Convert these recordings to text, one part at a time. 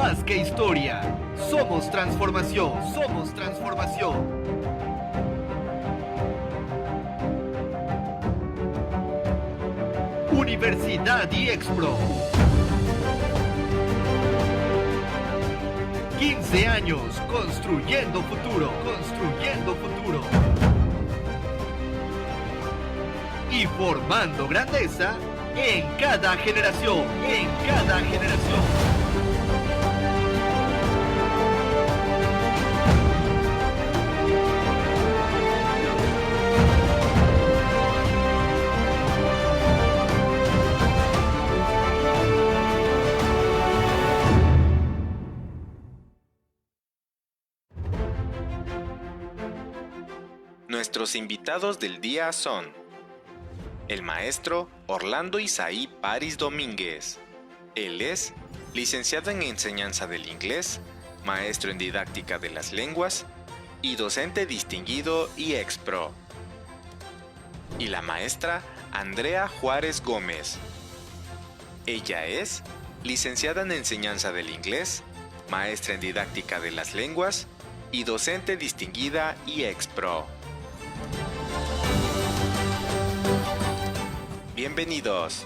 más que historia. Somos transformación. Somos transformación. Universidad IEXPRO. 15 años construyendo futuro. Construyendo futuro. Y formando grandeza en cada generación. En cada generación. Nuestros invitados del día son el maestro Orlando Isaí Paris Domínguez. Él es licenciado en Enseñanza del Inglés, maestro en Didáctica de las Lenguas y docente distinguido IEXPRO. Y la maestra Andrea Juárez Gómez. Ella es licenciada en Enseñanza del Inglés, maestra en Didáctica de las Lenguas y docente distinguida IEXPRO. Bienvenidos.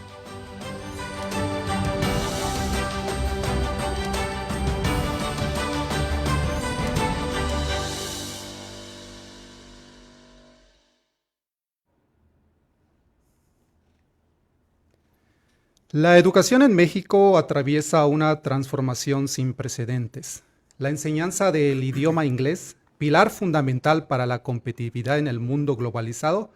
La educación en México atraviesa una transformación sin precedentes. La enseñanza del idioma inglés, pilar fundamental para la competitividad en el mundo globalizado,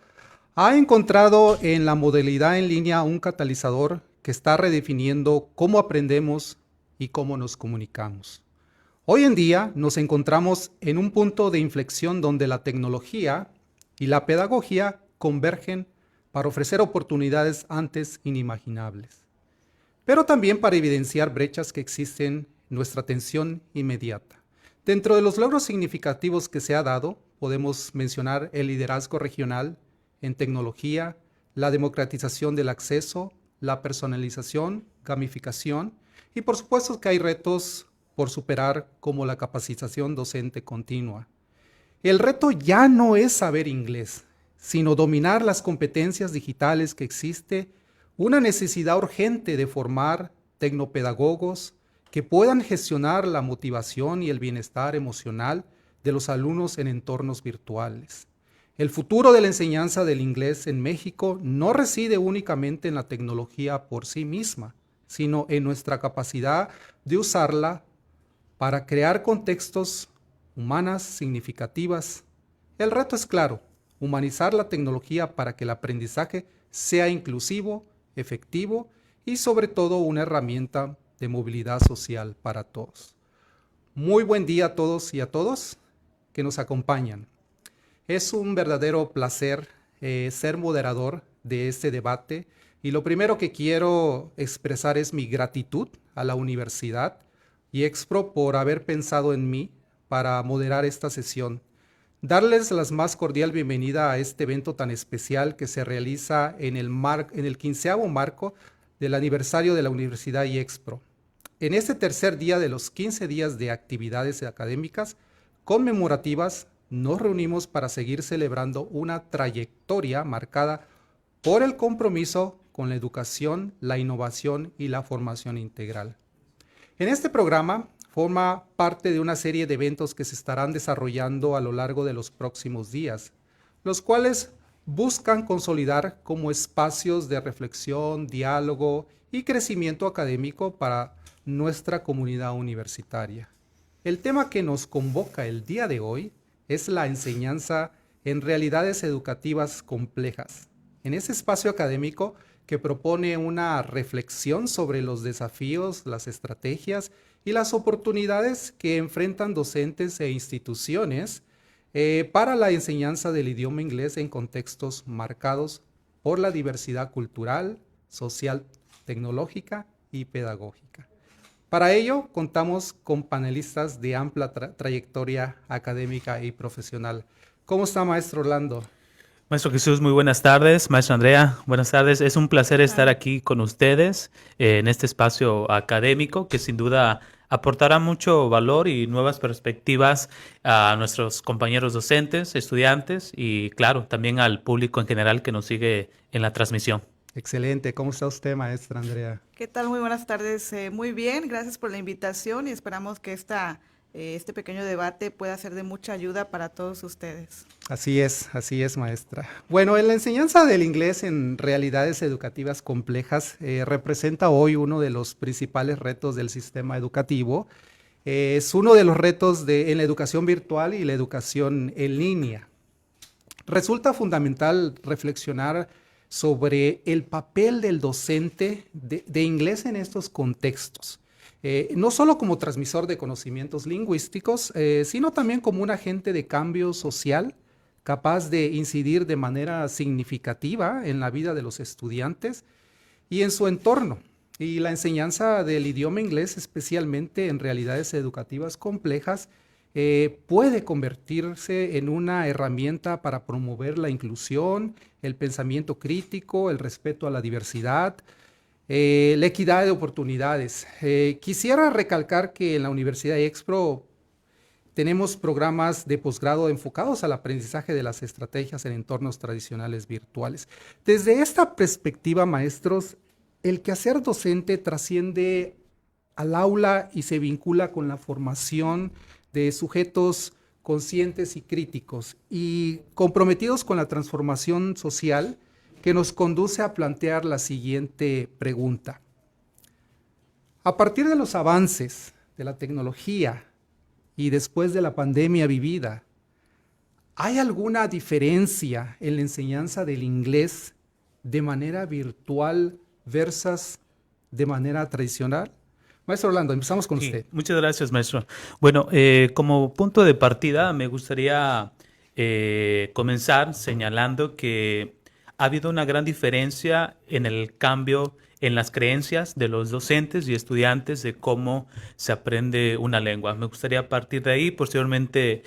ha encontrado en la modalidad en línea un catalizador que está redefiniendo cómo aprendemos y cómo nos comunicamos. Hoy en día nos encontramos en un punto de inflexión donde la tecnología y la pedagogía convergen para ofrecer oportunidades antes inimaginables, pero también para evidenciar brechas que existen en nuestra atención inmediata. Dentro de los logros significativos que se ha dado, podemos mencionar el liderazgo regional en tecnología, la democratización del acceso, la personalización, gamificación y por supuesto que hay retos por superar como la capacitación docente continua. El reto ya no es saber inglés, sino dominar las competencias digitales que existe, una necesidad urgente de formar tecnopedagogos que puedan gestionar la motivación y el bienestar emocional de los alumnos en entornos virtuales. El futuro de la enseñanza del inglés en México no reside únicamente en la tecnología por sí misma, sino en nuestra capacidad de usarla para crear contextos humanas significativas. El reto es claro, humanizar la tecnología para que el aprendizaje sea inclusivo, efectivo y sobre todo una herramienta de movilidad social para todos. Muy buen día a todos y a todos que nos acompañan. Es un verdadero placer ser moderador de este debate y lo primero que quiero expresar es mi gratitud a la Universidad IEXPRO por haber pensado en mí para moderar esta sesión. Darles la más cordial bienvenida a este evento tan especial que se realiza en el 15º marco del aniversario de la Universidad IEXPRO. En este tercer día de los 15 días de actividades académicas conmemorativas, nos reunimos para seguir celebrando una trayectoria marcada por el compromiso con la educación, la innovación y la formación integral. En este programa forma parte de una serie de eventos que se estarán desarrollando a lo largo de los próximos días, los cuales buscan consolidar como espacios de reflexión, diálogo y crecimiento académico para nuestra comunidad universitaria. El tema que nos convoca el día de hoy es la enseñanza en realidades educativas complejas. En ese espacio académico que propone una reflexión sobre los desafíos, las estrategias y las oportunidades que enfrentan docentes e instituciones para la enseñanza del idioma inglés en contextos marcados por la diversidad cultural, social, tecnológica y pedagógica. Para ello, contamos con panelistas de amplia trayectoria académica y profesional. ¿Cómo está, maestro Orlando? Maestro Jesús, muy buenas tardes. Maestro Andrea, buenas tardes. Es un placer estar aquí con ustedes en este espacio académico que sin duda aportará mucho valor y nuevas perspectivas a nuestros compañeros docentes, estudiantes y, claro, también al público en general que nos sigue en la transmisión. Excelente. ¿Cómo está usted, maestra Andrea? ¿Qué tal? Muy buenas tardes. Muy bien, gracias por la invitación y esperamos que este pequeño debate pueda ser de mucha ayuda para todos ustedes. Así es, maestra. Bueno, en la enseñanza del inglés en realidades educativas complejas representa hoy uno de los principales retos del sistema educativo. Es uno de los retos en la educación virtual y la educación en línea. Resulta fundamental reflexionar sobre el papel del docente de inglés en estos contextos. No solo como transmisor de conocimientos lingüísticos, sino también como un agente de cambio social capaz de incidir de manera significativa en la vida de los estudiantes y en su entorno. Y la enseñanza del idioma inglés, especialmente en realidades educativas complejas, puede convertirse en una herramienta para promover la inclusión, el pensamiento crítico, el respeto a la diversidad, la equidad de oportunidades. Quisiera recalcar que en la Universidad de Expro tenemos programas de posgrado enfocados al aprendizaje de las estrategias en entornos tradicionales virtuales. Desde esta perspectiva, maestros, el quehacer docente trasciende al aula y se vincula con la formación de sujetos conscientes y críticos y comprometidos con la transformación social que nos conduce a plantear la siguiente pregunta. A partir de los avances de la tecnología y después de la pandemia vivida, ¿hay alguna diferencia en la enseñanza del inglés de manera virtual versus de manera tradicional? Maestro Orlando, empezamos con usted. Muchas gracias, maestro. Bueno, como punto de partida me gustaría comenzar señalando que ha habido una gran diferencia en el cambio en las creencias de los docentes y estudiantes de cómo se aprende una lengua. Me gustaría partir de ahí, posteriormente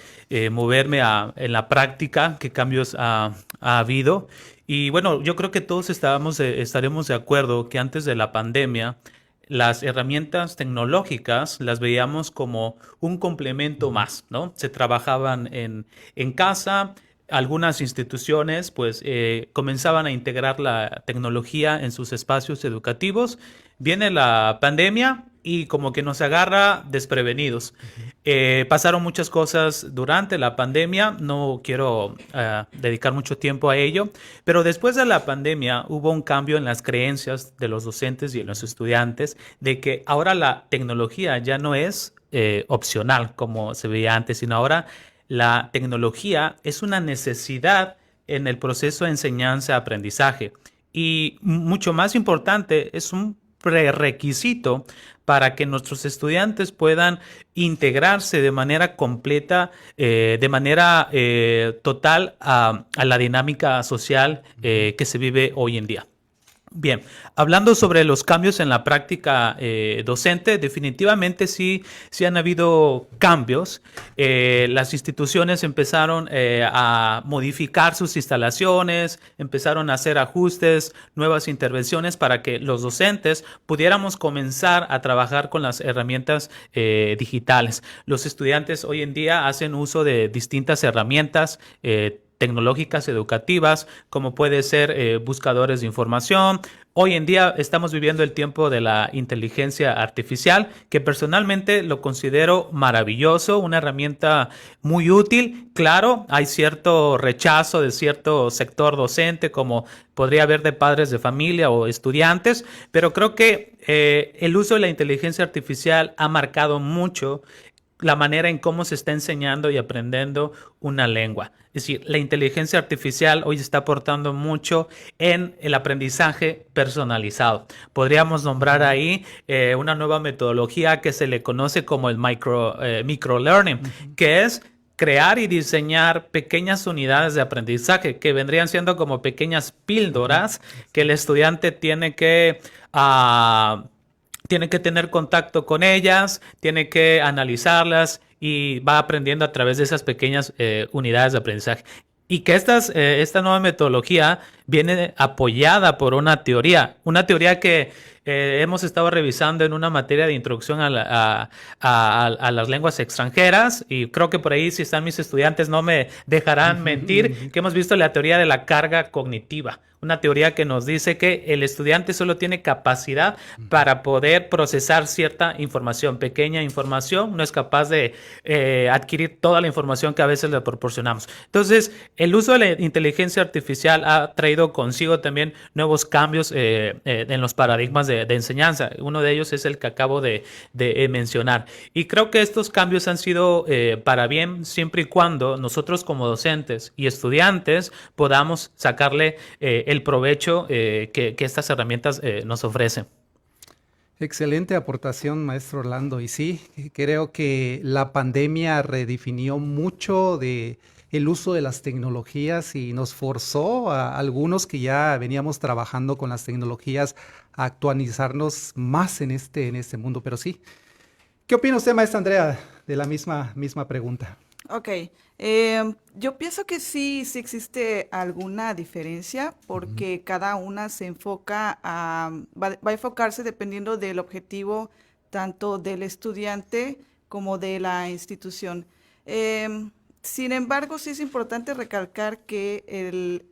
moverme en la práctica, qué cambios ha habido. Y bueno, yo creo que todos estaremos de acuerdo que antes de la pandemia, las herramientas tecnológicas las veíamos como un complemento más, ¿no? Se trabajaban en casa. Algunas instituciones pues comenzaban a integrar la tecnología en sus espacios educativos. Viene la pandemia y como que nos agarra desprevenidos. Pasaron muchas cosas durante la pandemia, no quiero dedicar mucho tiempo a ello, pero después de la pandemia hubo un cambio en las creencias de los docentes y de los estudiantes de que ahora la tecnología ya no es opcional como se veía antes, sino ahora la tecnología es una necesidad en el proceso de enseñanza-aprendizaje y mucho más importante, es un prerequisito para que nuestros estudiantes puedan integrarse de manera completa, de manera total a la dinámica social que se vive hoy en día. Bien, hablando sobre los cambios en la práctica docente, definitivamente sí han habido cambios. Las instituciones empezaron a modificar sus instalaciones, empezaron a hacer ajustes, nuevas intervenciones para que los docentes pudiéramos comenzar a trabajar con las herramientas digitales. Los estudiantes hoy en día hacen uso de distintas herramientas tecnológicas educativas, como puede ser buscadores de información. Hoy en día estamos viviendo el tiempo de la inteligencia artificial, que personalmente lo considero maravilloso, una herramienta muy útil. Claro, hay cierto rechazo de cierto sector docente, como podría haber de padres de familia o estudiantes, pero creo que el uso de la inteligencia artificial ha marcado mucho la manera en cómo se está enseñando y aprendiendo una lengua. Es decir, la inteligencia artificial hoy está aportando mucho en el aprendizaje personalizado. Podríamos nombrar ahí una nueva metodología que se le conoce como el microlearning, que es crear y diseñar pequeñas unidades de aprendizaje que vendrían siendo como pequeñas píldoras que el estudiante tiene que tener contacto con ellas, tiene que analizarlas y va aprendiendo a través de esas pequeñas unidades de aprendizaje. Y que esta nueva metodología viene apoyada por una teoría que hemos estado revisando en una materia de introducción a las lenguas extranjeras, y creo que por ahí, si están mis estudiantes, no me dejarán mentir, que hemos visto la teoría de la carga cognitiva. Una teoría que nos dice que el estudiante solo tiene capacidad para poder procesar cierta información, pequeña información, no es capaz de adquirir toda la información que a veces le proporcionamos. Entonces, el uso de la inteligencia artificial ha traído consigo también nuevos cambios en los paradigmas de enseñanza. Uno de ellos es el que acabo de mencionar. Y creo que estos cambios han sido para bien, siempre y cuando nosotros como docentes y estudiantes podamos sacarle el provecho que estas herramientas nos ofrecen. Excelente aportación, maestro Orlando. Y sí, creo que la pandemia redefinió mucho de el uso de las tecnologías y nos forzó a algunos que ya veníamos trabajando con las tecnologías a actualizarnos más en este mundo. Pero sí, ¿qué opina usted, maestra Andrea, de la misma pregunta? Ok, yo pienso que sí existe alguna diferencia porque cada una se enfoca va a enfocarse dependiendo del objetivo tanto del estudiante como de la institución. Sin embargo, sí es importante recalcar que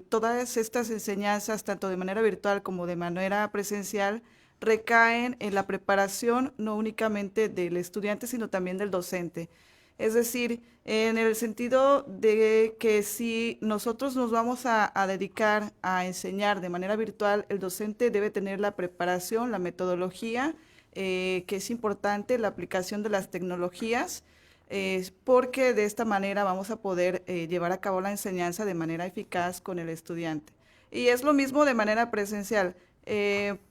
todas estas enseñanzas, tanto de manera virtual como de manera presencial, recaen en la preparación no únicamente del estudiante, sino también del docente. Es decir, en el sentido de que si nosotros nos vamos a dedicar a enseñar de manera virtual, el docente debe tener la preparación, la metodología, que es importante, la aplicación de las tecnologías, porque de esta manera vamos a poder llevar a cabo la enseñanza de manera eficaz con el estudiante. Y es lo mismo de manera presencial,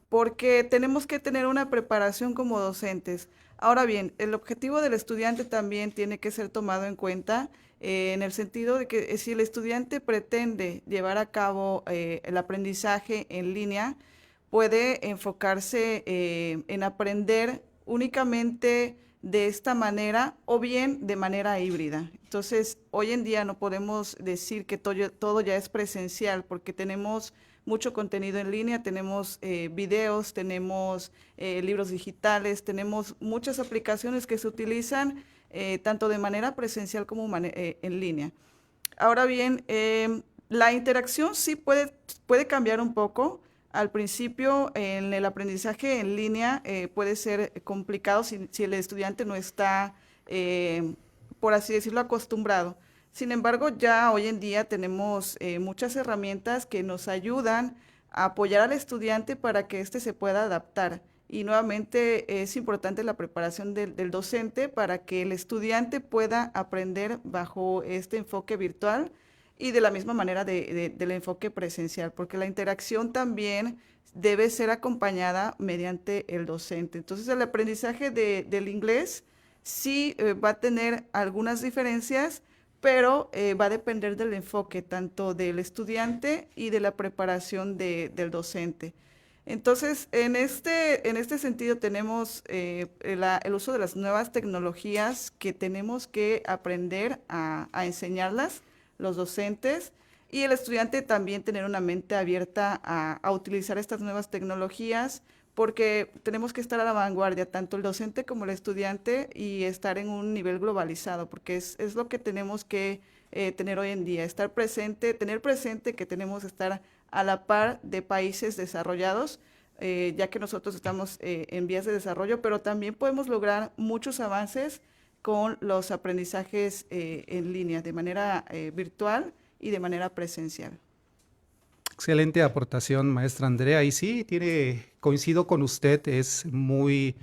porque tenemos que tener una preparación como docentes. Ahora bien, el objetivo del estudiante también tiene que ser tomado en cuenta en el sentido de que si el estudiante pretende llevar a cabo el aprendizaje en línea, puede enfocarse en aprender únicamente de esta manera o bien de manera híbrida. Entonces, hoy en día no podemos decir que todo ya es presencial porque tenemos mucho contenido en línea, tenemos videos, tenemos libros digitales, tenemos muchas aplicaciones que se utilizan tanto de manera presencial como en línea. Ahora bien, la interacción sí puede cambiar un poco. Al principio, en el aprendizaje en línea puede ser complicado si el estudiante no está, por así decirlo, acostumbrado. Sin embargo, ya hoy en día tenemos muchas herramientas que nos ayudan a apoyar al estudiante para que éste se pueda adaptar. Y nuevamente es importante la preparación del docente para que el estudiante pueda aprender bajo este enfoque virtual y de la misma manera del enfoque presencial, porque la interacción también debe ser acompañada mediante el docente. Entonces, el aprendizaje del inglés sí va a tener algunas diferencias, pero va a depender del enfoque tanto del estudiante y de la preparación del docente. Entonces, en este sentido tenemos el uso de las nuevas tecnologías que tenemos que aprender a enseñarlas, los docentes, y el estudiante también tener una mente abierta a utilizar estas nuevas tecnologías, porque tenemos que estar a la vanguardia, tanto el docente como el estudiante, y estar en un nivel globalizado, porque es lo que tenemos que tener hoy en día, tener presente que tenemos que estar a la par de países desarrollados, ya que nosotros estamos en vías de desarrollo, pero también podemos lograr muchos avances con los aprendizajes en línea, de manera virtual y de manera presencial. Excelente aportación, maestra Andrea. Y sí, coincido con usted, es muy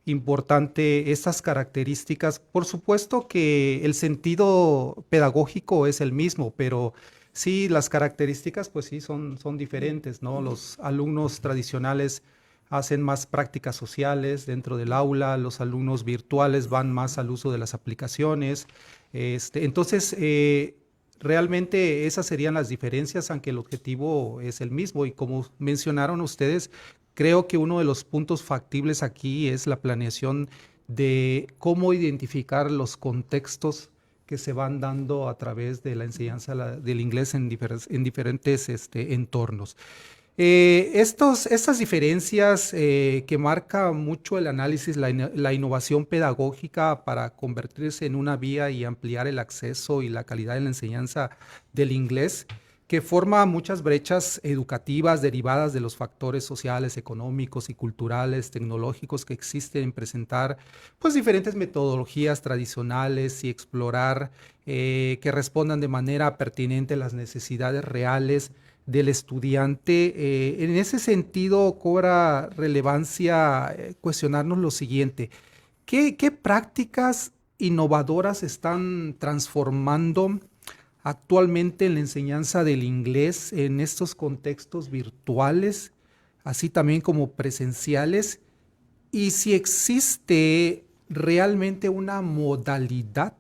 importante estas características. Por supuesto que el sentido pedagógico es el mismo, pero sí, las características pues sí son diferentes, ¿no? Los alumnos tradicionales hacen más prácticas sociales dentro del aula, los alumnos virtuales van más al uso de las aplicaciones. Entonces, realmente esas serían las diferencias, aunque el objetivo es el mismo. Y como mencionaron ustedes, creo que uno de los puntos factibles aquí es la planeación de cómo identificar los contextos que se van dando a través de la enseñanza del inglés en diferentes entornos. Estas diferencias que marca mucho el análisis, la innovación pedagógica para convertirse en una vía y ampliar el acceso y la calidad en la enseñanza del inglés, que forma muchas brechas educativas derivadas de los factores sociales, económicos y culturales, tecnológicos que existen en presentar pues diferentes metodologías tradicionales y explorar que respondan de manera pertinente a las necesidades reales del estudiante. En ese sentido, cobra relevancia cuestionarnos lo siguiente: ¿qué prácticas innovadoras están transformando actualmente en la enseñanza del inglés en estos contextos virtuales, así también como presenciales? Y si existe realmente una modalidad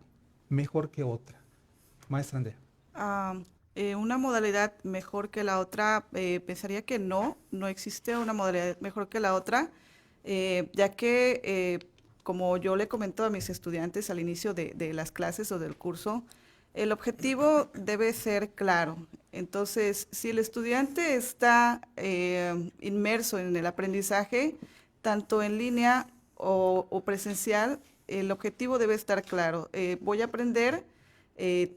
mejor que otra. Maestra Andrea. Una modalidad mejor que la otra, pensaría que no existe una modalidad mejor que la otra, ya que, como yo le comento a mis estudiantes al inicio de las clases o del curso, el objetivo debe ser claro. Entonces, si el estudiante está inmerso en el aprendizaje, tanto en línea o presencial, el objetivo debe estar claro. Voy a aprender.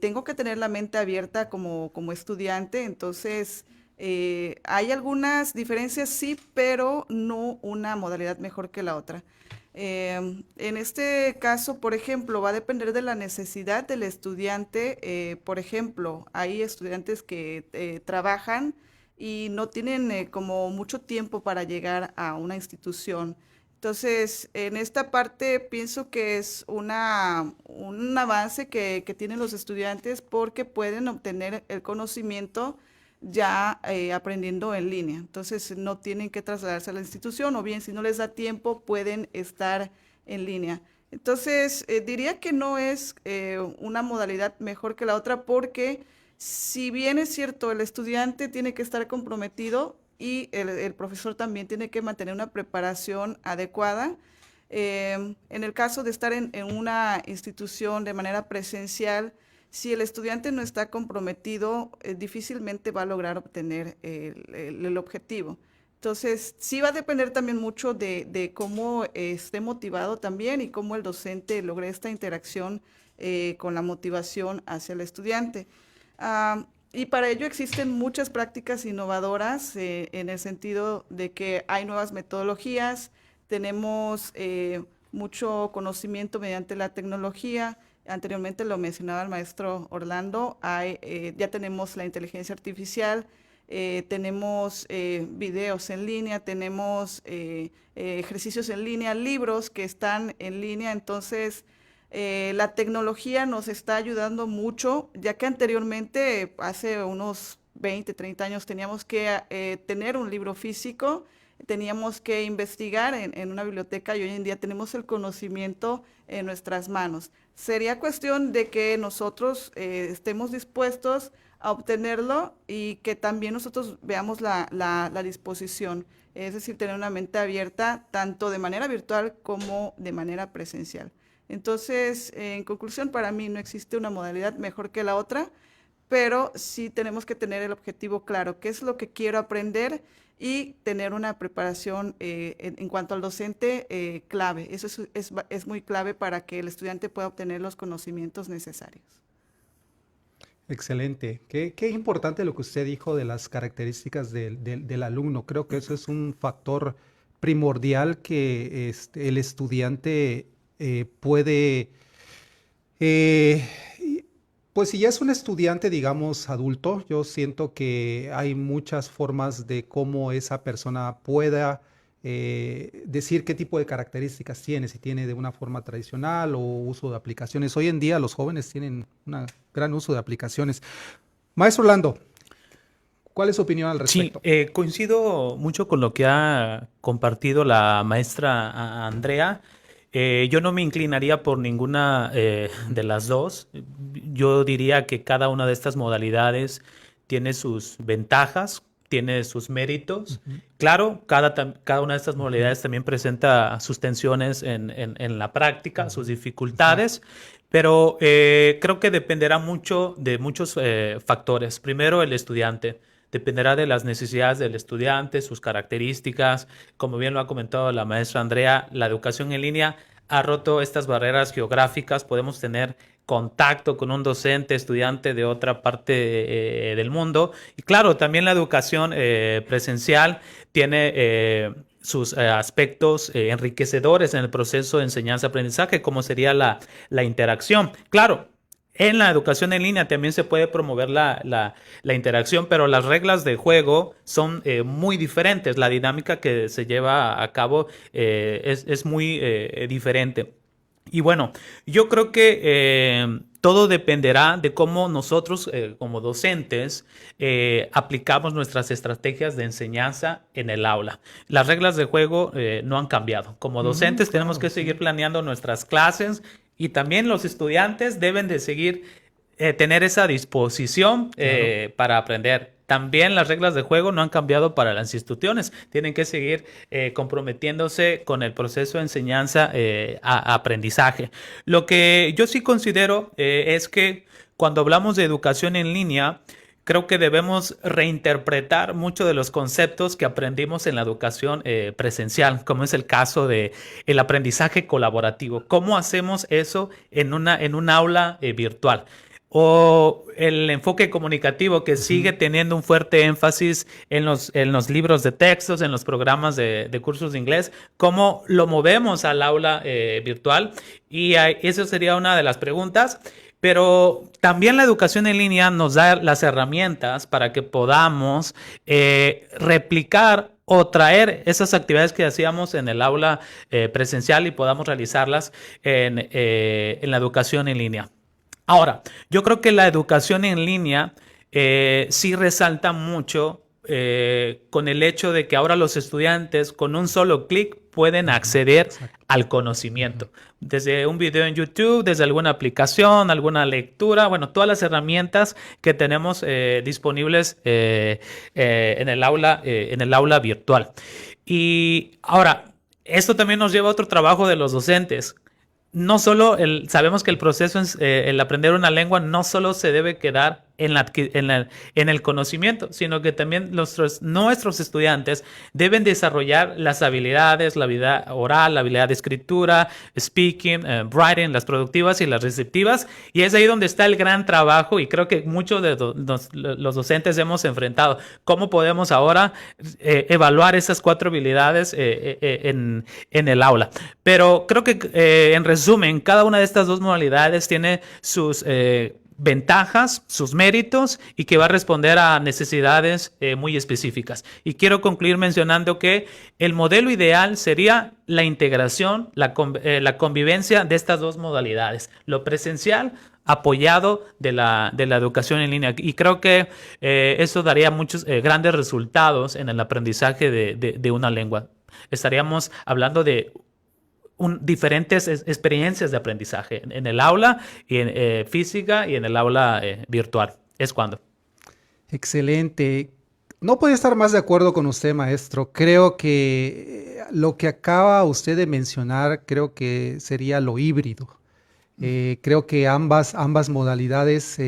Tengo que tener la mente abierta como estudiante, entonces hay algunas diferencias, sí, pero no una modalidad mejor que la otra. En este caso, por ejemplo, va a depender de la necesidad del estudiante. Por ejemplo, hay estudiantes que trabajan y no tienen como mucho tiempo para llegar a una institución. Entonces, en esta parte pienso que es un avance que tienen los estudiantes porque pueden obtener el conocimiento ya aprendiendo en línea. Entonces, no tienen que trasladarse a la institución o bien si no les da tiempo pueden estar en línea. Entonces, diría que no es una modalidad mejor que la otra porque si bien es cierto, el estudiante tiene que estar comprometido, y el profesor también tiene que mantener una preparación adecuada. En el caso de estar en una institución de manera presencial, si el estudiante no está comprometido, difícilmente va a lograr obtener el objetivo. Entonces, sí va a depender también mucho de cómo esté motivado también y cómo el docente logre esta interacción con la motivación hacia el estudiante. Y para ello existen muchas prácticas innovadoras en el sentido de que hay nuevas metodologías, tenemos mucho conocimiento mediante la tecnología. Anteriormente lo mencionaba el maestro Orlando, ya tenemos la inteligencia artificial, tenemos videos en línea, tenemos ejercicios en línea, libros que están en línea. Entonces, la tecnología nos está ayudando mucho, ya que anteriormente, hace unos 20, 30 años, teníamos que tener un libro físico, teníamos que investigar en una biblioteca y hoy en día tenemos el conocimiento en nuestras manos. Sería cuestión de que nosotros estemos dispuestos a obtenerlo y que también nosotros veamos la disposición, es decir, tener una mente abierta tanto de manera virtual como de manera presencial. Entonces, en conclusión, para mí no existe una modalidad mejor que la otra, pero sí tenemos que tener el objetivo claro, qué es lo que quiero aprender y tener una preparación en cuanto al docente clave. Eso es muy clave para que el estudiante pueda obtener los conocimientos necesarios. Excelente. Qué importante lo que usted dijo de las características del alumno. Creo que eso es un factor primordial que el estudiante puede, pues si ya es un estudiante, digamos, adulto, yo siento que hay muchas formas de cómo esa persona pueda decir qué tipo de características tiene, si tiene de una forma tradicional o uso de aplicaciones. Hoy en día los jóvenes tienen un gran uso de aplicaciones. Maestro Orlando, ¿cuál es su opinión al respecto? Sí, coincido mucho con lo que ha compartido la maestra Andrea. Yo no me inclinaría por ninguna de las dos. Yo diría que cada una de estas modalidades tiene sus ventajas tiene sus méritos. Claro, cada una de estas modalidades también presenta sus tensiones en la práctica, sus dificultades, pero creo que dependerá mucho de muchos factores. Primero, el estudiante. Dependerá de las necesidades del estudiante, sus características. Como bien lo ha comentado la maestra Andrea, la educación en línea ha roto estas barreras geográficas. Podemos tener contacto con un docente, estudiante de otra parte del mundo. Y claro, también la educación presencial tiene sus aspectos enriquecedores en el proceso de enseñanza-aprendizaje, como sería la interacción. Claro, en la educación en línea también se puede promover la interacción, pero las reglas de juego son muy diferentes. La dinámica que se lleva a cabo es muy diferente. Y bueno, yo creo que todo dependerá de cómo nosotros como docentes aplicamos nuestras estrategias de enseñanza en el aula. Las reglas de juego no han cambiado. Como docentes tenemos que seguir planeando nuestras clases y también los estudiantes deben de seguir tener esa disposición para aprender. También las reglas de juego no han cambiado para las instituciones. Tienen que seguir comprometiéndose con el proceso de enseñanza a aprendizaje. Lo que yo sí considero es que cuando hablamos de educación en línea, creo que debemos reinterpretar muchos de los conceptos que aprendimos en la educación presencial, como es el caso de el aprendizaje colaborativo. ¿Cómo hacemos eso en un aula virtual? O el enfoque comunicativo que sigue teniendo un fuerte énfasis en los libros de textos, en los programas de cursos de inglés. ¿Cómo lo movemos al aula virtual? Y eso sería una de las preguntas. Pero también la educación en línea nos da las herramientas para que podamos replicar o traer esas actividades que hacíamos en el aula presencial y podamos realizarlas en la educación en línea. Ahora, yo creo que la educación en línea sí resalta mucho con el hecho de que ahora los estudiantes con un solo clic pueden acceder al conocimiento. Desde un video en YouTube, desde alguna aplicación, alguna lectura, bueno, todas las herramientas que tenemos disponibles en el aula virtual. Y ahora, esto también nos lleva a otro trabajo de los docentes. No solo sabemos que el proceso, el aprender una lengua, no solo se debe quedar en el conocimiento, sino que también nuestros estudiantes deben desarrollar las habilidades, la habilidad oral, la habilidad de escritura, speaking, writing, las productivas y las receptivas. Y es ahí donde está el gran trabajo y creo que muchos de los docentes hemos enfrentado. ¿Cómo podemos ahora evaluar esas 4 habilidades en el aula? Pero creo que en resumen, cada una de estas 2 modalidades tiene sus ventajas, sus méritos y que va a responder a necesidades muy específicas. Y quiero concluir mencionando que el modelo ideal sería la integración, la convivencia de estas 2 modalidades, lo presencial apoyado de la educación en línea. Y creo que eso daría muchos grandes resultados en el aprendizaje de una lengua. Estaríamos hablando de diferentes experiencias de aprendizaje en el aula y en física y en el aula virtual. Es cuando. Excelente. No puedo estar más de acuerdo con usted, maestro. Creo que lo que acaba usted de mencionar, creo que sería lo híbrido. Creo que ambas modalidades,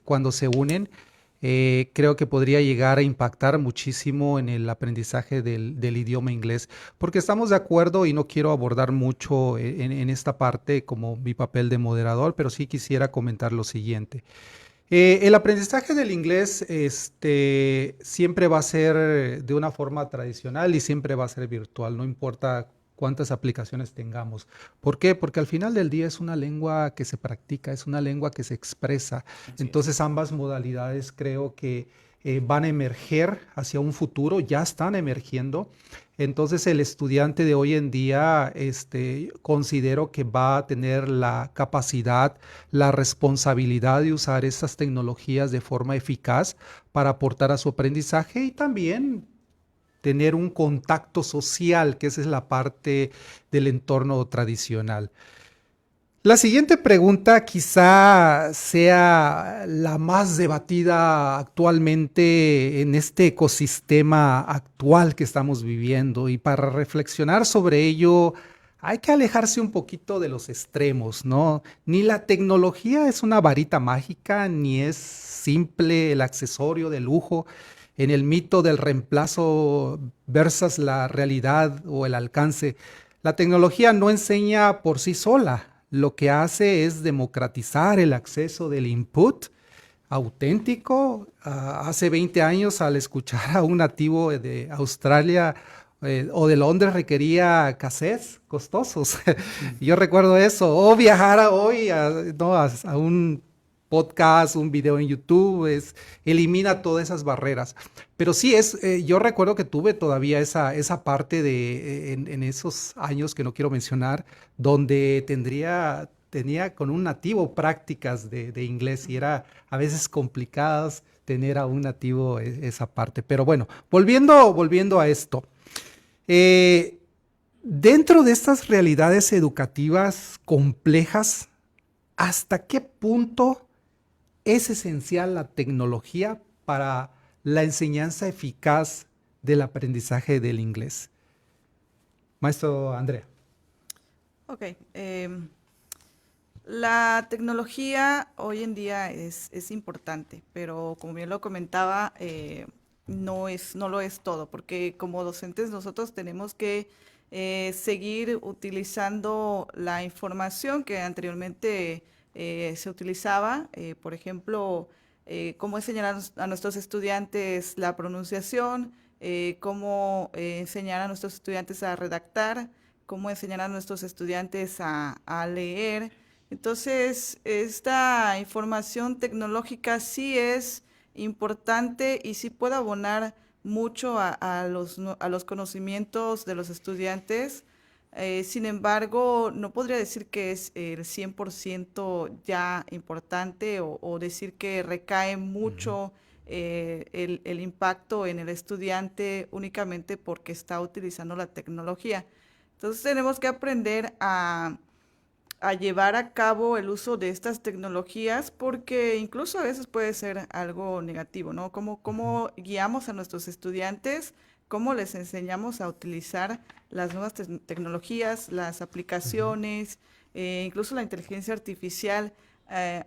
cuando se unen, creo que podría llegar a impactar muchísimo en el aprendizaje del idioma inglés, porque estamos de acuerdo y no quiero abordar mucho en esta parte como mi papel de moderador, pero sí quisiera comentar lo siguiente. El aprendizaje del inglés siempre va a ser de una forma tradicional y siempre va a ser virtual, no importa cuántas aplicaciones tengamos. ¿Por qué? Porque al final del día es una lengua que se practica, es una lengua que se expresa. Entonces ambas modalidades creo que van a emerger hacia un futuro, ya están emergiendo. Entonces el estudiante de hoy en día considero que va a tener la capacidad, la responsabilidad de usar estas tecnologías de forma eficaz para aportar a su aprendizaje y también tener un contacto social, que esa es la parte del entorno tradicional. La siguiente pregunta quizá sea la más debatida actualmente en este ecosistema actual que estamos viviendo, y para reflexionar sobre ello hay que alejarse un poquito de los extremos, ¿no? Ni la tecnología es una varita mágica, ni es simple el accesorio de lujo en el mito del reemplazo versus la realidad o el alcance. La tecnología no enseña por sí sola, lo que hace es democratizar el acceso del input auténtico. Hace 20 años, al escuchar a un nativo de Australia o de Londres, requería cassettes costosos. Yo recuerdo eso. O viajar hoy ¿no? a un podcast, un video en YouTube, elimina todas esas barreras. Pero sí, yo recuerdo que tuve todavía esa parte en esos años que no quiero mencionar, donde tenía con un nativo prácticas de inglés, y era a veces complicadas tener a un nativo esa parte. Pero bueno, volviendo a esto. Eh, Dentro de estas realidades educativas complejas, ¿hasta qué punto es esencial la tecnología para la enseñanza eficaz del aprendizaje del inglés? Maestro Andrea. Ok. La tecnología hoy en día es importante, pero como bien lo comentaba, no lo es todo, porque como docentes nosotros tenemos que seguir utilizando la información que anteriormente se utilizaba, por ejemplo, cómo enseñar a nuestros estudiantes la pronunciación, cómo enseñar a nuestros estudiantes a redactar, cómo enseñar a nuestros estudiantes a leer. Entonces, esta información tecnológica sí es importante y sí puede abonar mucho a los conocimientos de los estudiantes. Sin embargo, no podría decir que es el 100% ya importante o decir que recae mucho el impacto en el estudiante únicamente porque está utilizando la tecnología. Entonces tenemos que aprender a llevar a cabo el uso de estas tecnologías porque incluso a veces puede ser algo negativo, ¿no? Cómo guiamos a nuestros estudiantes, cómo les enseñamos a utilizar las nuevas tecnologías, las aplicaciones, incluso la inteligencia artificial.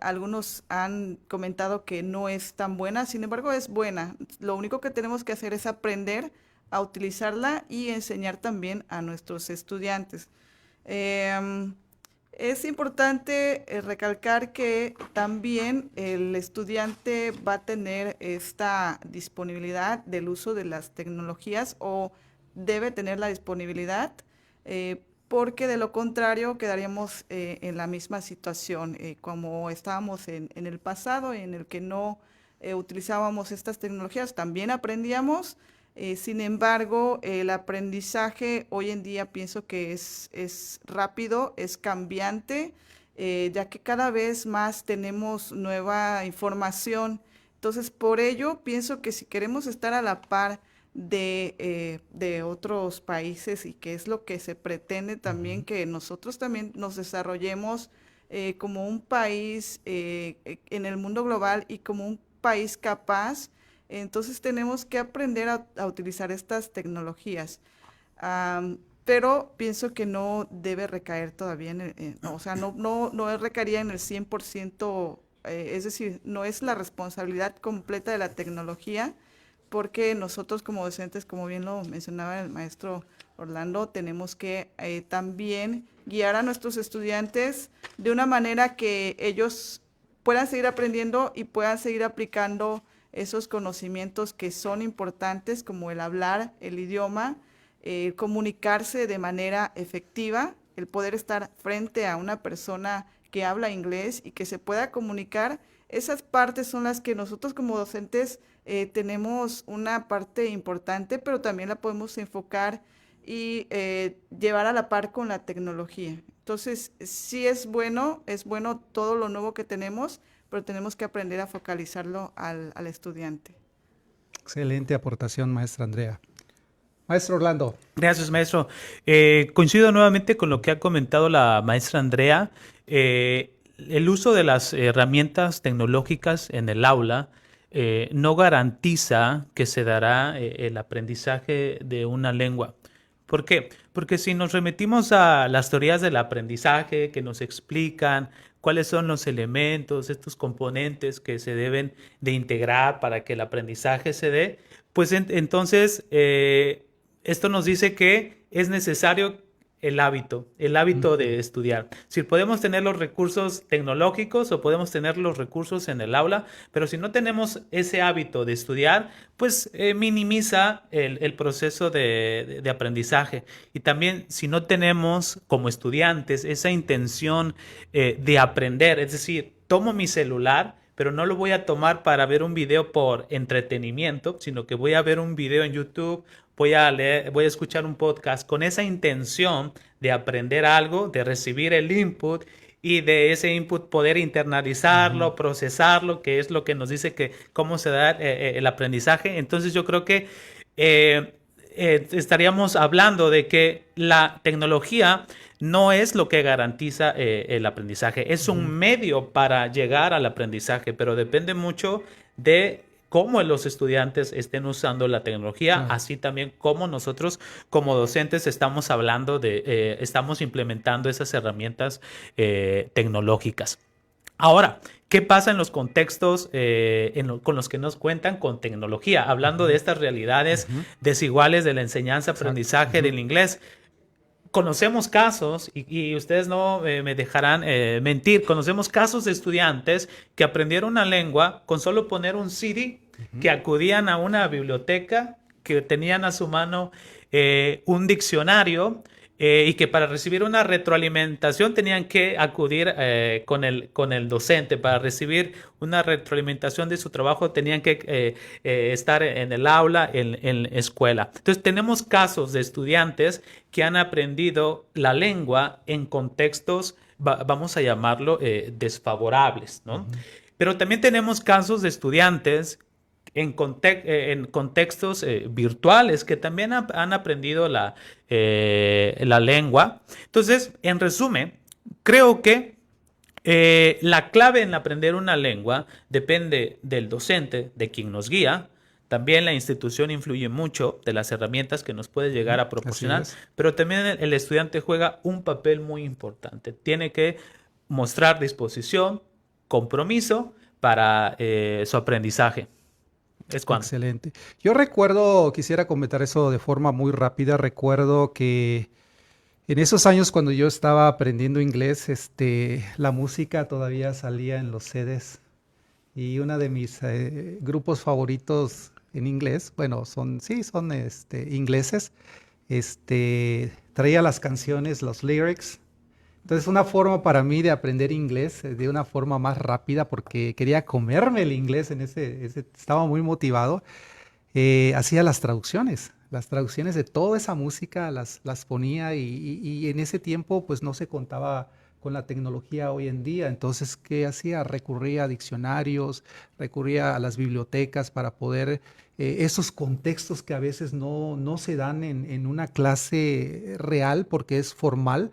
Algunos han comentado que no es tan buena, sin embargo es buena. Lo único que tenemos que hacer es aprender a utilizarla y enseñar también a nuestros estudiantes. Em, es importante recalcar que también el estudiante va a tener esta disponibilidad del uso de las tecnologías o debe tener la disponibilidad porque de lo contrario quedaríamos en la misma situación como estábamos en el pasado en el que no utilizábamos estas tecnologías, también aprendíamos. Sin embargo, el aprendizaje hoy en día pienso que es rápido, es cambiante, ya que cada vez más tenemos nueva información. Entonces, por ello, pienso que si queremos estar a la par de otros países y que es lo que se pretende también, que nosotros también nos desarrollemos como un país en el mundo global y como un país capaz, entonces tenemos que aprender a utilizar estas tecnologías. Pero pienso que no debe recaer todavía o sea, no recaería en el 100%, es decir, no es la responsabilidad completa de la tecnología, porque nosotros como docentes, como bien lo mencionaba el maestro Orlando, tenemos que también guiar a nuestros estudiantes de una manera que ellos puedan seguir aprendiendo y puedan seguir aplicando esos conocimientos que son importantes, como el hablar el idioma, comunicarse de manera efectiva, el poder estar frente a una persona que habla inglés y que se pueda comunicar. Esas partes son las que nosotros como docentes tenemos una parte importante, pero también la podemos enfocar y llevar a la par con la tecnología. Entonces, sí es bueno todo lo nuevo que tenemos, pero tenemos que aprender a focalizarlo al estudiante. Excelente aportación, maestra Andrea. Maestro Orlando. Gracias, maestro. Coincido nuevamente con lo que ha comentado la maestra Andrea. El uso de las herramientas tecnológicas en el aula no garantiza que se dará el aprendizaje de una lengua. ¿Por qué? Porque si nos remitimos a las teorías del aprendizaje que nos explican cuáles son los elementos, estos componentes que se deben de integrar para que el aprendizaje se dé, pues entonces esto nos dice que es necesario el hábito de estudiar. Si podemos tener los recursos tecnológicos o podemos tener los recursos en el aula, pero si no tenemos ese hábito de estudiar, pues minimiza el proceso de aprendizaje. Y también si no tenemos como estudiantes esa intención de aprender, es decir, tomo mi celular, pero no lo voy a tomar para ver un video por entretenimiento, sino que voy a ver un video en YouTube, voy a leer, voy a escuchar un podcast con esa intención de aprender algo, de recibir el input y de ese input poder internalizarlo, procesarlo, que es lo que nos dice que cómo se da el aprendizaje. Entonces yo creo que estaríamos hablando de que la tecnología no es lo que garantiza el aprendizaje, es un medio para llegar al aprendizaje, pero depende mucho de cómo los estudiantes estén usando la tecnología, así también como nosotros como docentes estamos hablando estamos implementando esas herramientas tecnológicas. Ahora, ¿qué pasa en los contextos con los que nos cuentan con tecnología? Hablando de estas realidades desiguales de la enseñanza-aprendizaje del inglés. Conocemos casos, y ustedes no me dejarán mentir, conocemos casos de estudiantes que aprendieron una lengua con solo poner un CD, que acudían a una biblioteca, que tenían a su mano un diccionario, y que para recibir una retroalimentación tenían que acudir con el docente. Para recibir una retroalimentación de su trabajo tenían que estar en el aula, en escuela. Entonces tenemos casos de estudiantes que han aprendido la lengua en contextos, vamos a llamarlo, desfavorables, ¿no? Pero también tenemos casos de estudiantes en contextos virtuales que también han aprendido la lengua. Entonces, en resumen, creo que la clave en aprender una lengua depende del docente, de quien nos guía. También la institución influye mucho de las herramientas que nos puede llegar a proporcionar, pero también el estudiante juega un papel muy importante. Tiene que mostrar disposición, compromiso para su aprendizaje. Es cuando. Excelente. Yo recuerdo, quisiera comentar eso de forma muy rápida. Recuerdo que en esos años cuando yo estaba aprendiendo inglés, la música todavía salía en los CDs. Y uno de mis grupos favoritos en inglés, bueno, son ingleses, traía las canciones, los lyrics. Entonces, una forma para mí de aprender inglés de una forma más rápida, porque quería comerme el inglés estaba muy motivado, hacía las traducciones de toda esa música, las ponía y en ese tiempo pues no se contaba con la tecnología hoy en día. Entonces, ¿qué hacía? Recurría a diccionarios, recurría a las bibliotecas para poder esos contextos que a veces no se dan en una clase real porque es formal,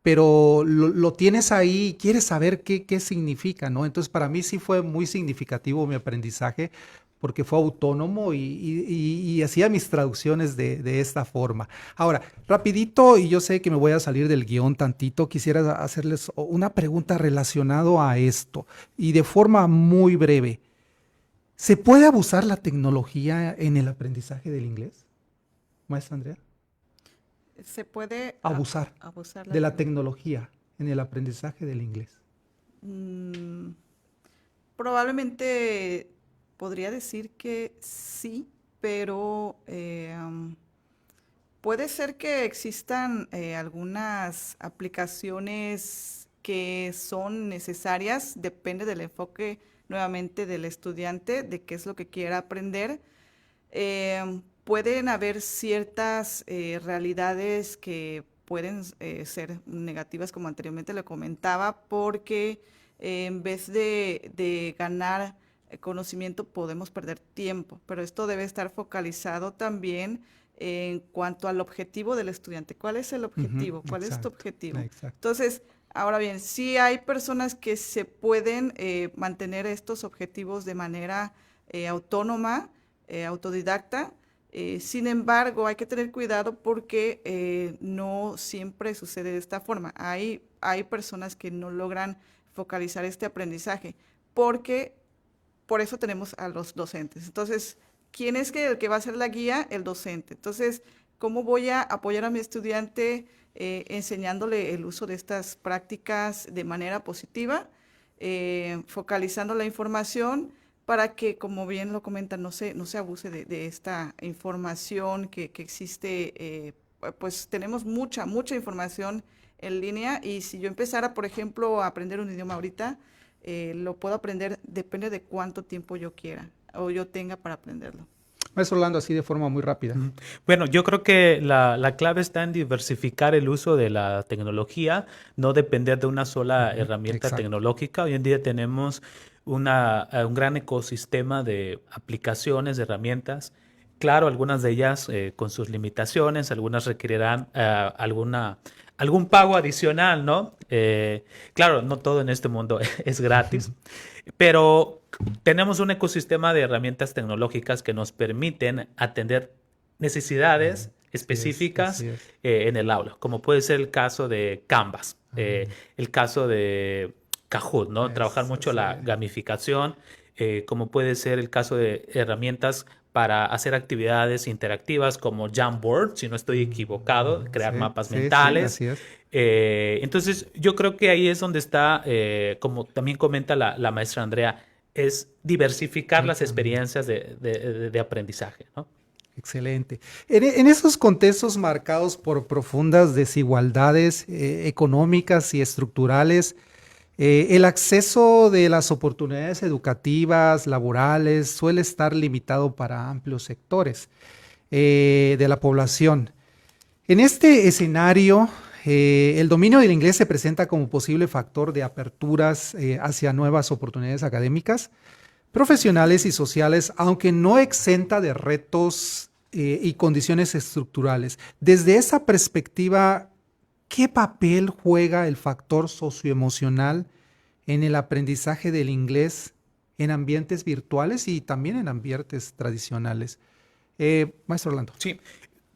pero lo tienes ahí y quieres saber qué significa, ¿no? Entonces, para mí sí fue muy significativo mi aprendizaje porque fue autónomo y hacía mis traducciones de esta forma. Ahora, rapidito, y yo sé que me voy a salir del guión tantito, quisiera hacerles una pregunta relacionada a esto y de forma muy breve. ¿Se puede abusar la tecnología en el aprendizaje del inglés, maestra Andrea? Se puede Abusar de la tecnología en el aprendizaje del inglés. Probablemente podría decir que sí, pero puede ser que existan algunas aplicaciones que son necesarias, depende del enfoque nuevamente del estudiante, de qué es lo que quiera aprender. Pueden haber ciertas realidades que pueden ser negativas, como anteriormente le comentaba, porque en vez de ganar conocimiento podemos perder tiempo, pero esto debe estar focalizado también en cuanto al objetivo del estudiante. ¿Cuál es el objetivo? ¿Cuál es tu Exacto, objetivo? exacto. Entonces, ahora bien, sí hay personas que se pueden mantener estos objetivos de manera autónoma, autodidacta. Sin embargo, hay que tener cuidado porque no siempre sucede de esta forma. Hay personas que no logran focalizar este aprendizaje porque por eso tenemos a los docentes. Entonces, ¿quién es el que va a ser la guía? El docente. Entonces, ¿cómo voy a apoyar a mi estudiante enseñándole el uso de estas prácticas de manera positiva, focalizando la información para que, como bien lo comentan, no se abuse de esta información que existe? Pues tenemos mucha información en línea y si yo empezara, por ejemplo, a aprender un idioma ahorita, lo puedo aprender, depende de cuánto tiempo yo quiera o yo tenga para aprenderlo. Maestro Orlando, así de forma muy rápida. Bueno, yo creo que la clave está en diversificar el uso de la tecnología, no depender de una sola herramienta Exacto. tecnológica. Hoy en día tenemos un gran ecosistema de aplicaciones, de herramientas. Claro, algunas de ellas con sus limitaciones, algunas requerirán algún pago adicional, ¿no? Claro, no todo en este mundo es gratis, pero tenemos un ecosistema de herramientas tecnológicas que nos permiten atender necesidades específicas así es. en el aula, como puede ser el caso de Canvas, el caso de Kahoot, ¿no? Trabajar mucho Así la es. gamificación, como puede ser el caso de herramientas para hacer actividades interactivas como Jamboard, si no estoy equivocado, crear Sí, mapas sí, mentales. así es. Entonces, yo creo que ahí es donde está, como también comenta la maestra Andrea, es diversificar las experiencias de aprendizaje, ¿no? Excelente. En esos contextos marcados por profundas desigualdades económicas y estructurales, el acceso de las oportunidades educativas, laborales, suele estar limitado para amplios sectores de la población. En este escenario, el dominio del inglés se presenta como posible factor de aperturas hacia nuevas oportunidades académicas, profesionales y sociales, aunque no exenta de retos y condiciones estructurales. Desde esa perspectiva, ¿qué papel juega el factor socioemocional en el aprendizaje del inglés en ambientes virtuales y también en ambientes tradicionales? Maestro Orlando. Sí,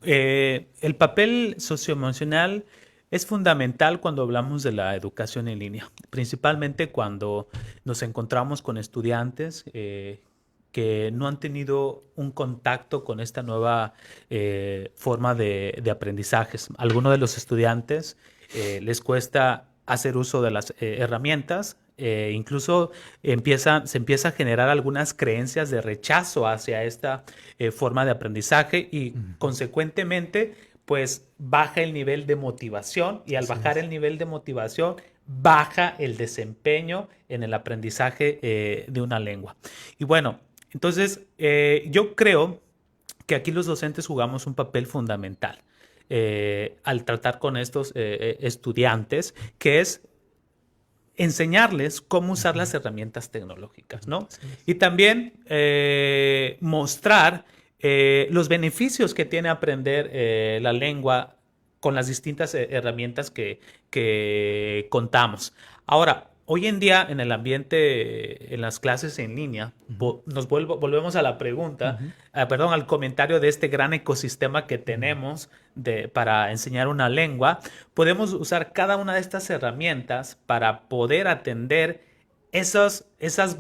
el papel socioemocional es fundamental cuando hablamos de la educación en línea, principalmente cuando nos encontramos con estudiantes que no han tenido un contacto con esta nueva forma de aprendizajes. A algunos de los estudiantes les cuesta hacer uso de las herramientas. Incluso se empieza a generar algunas creencias de rechazo hacia esta forma de aprendizaje y consecuentemente pues baja el nivel de motivación y al bajar el nivel de motivación baja el desempeño en el aprendizaje de una lengua. Y bueno, entonces yo creo que aquí los docentes jugamos un papel fundamental al tratar con estos estudiantes, que es enseñarles cómo usar las herramientas tecnológicas, ¿no? Y también mostrar los beneficios que tiene aprender la lengua con las distintas herramientas que contamos. Ahora, hoy en día en el ambiente, en las clases en línea, volvemos a la pregunta, perdón, al comentario de este gran ecosistema que tenemos para enseñar una lengua. Podemos usar cada una de estas herramientas para poder atender esas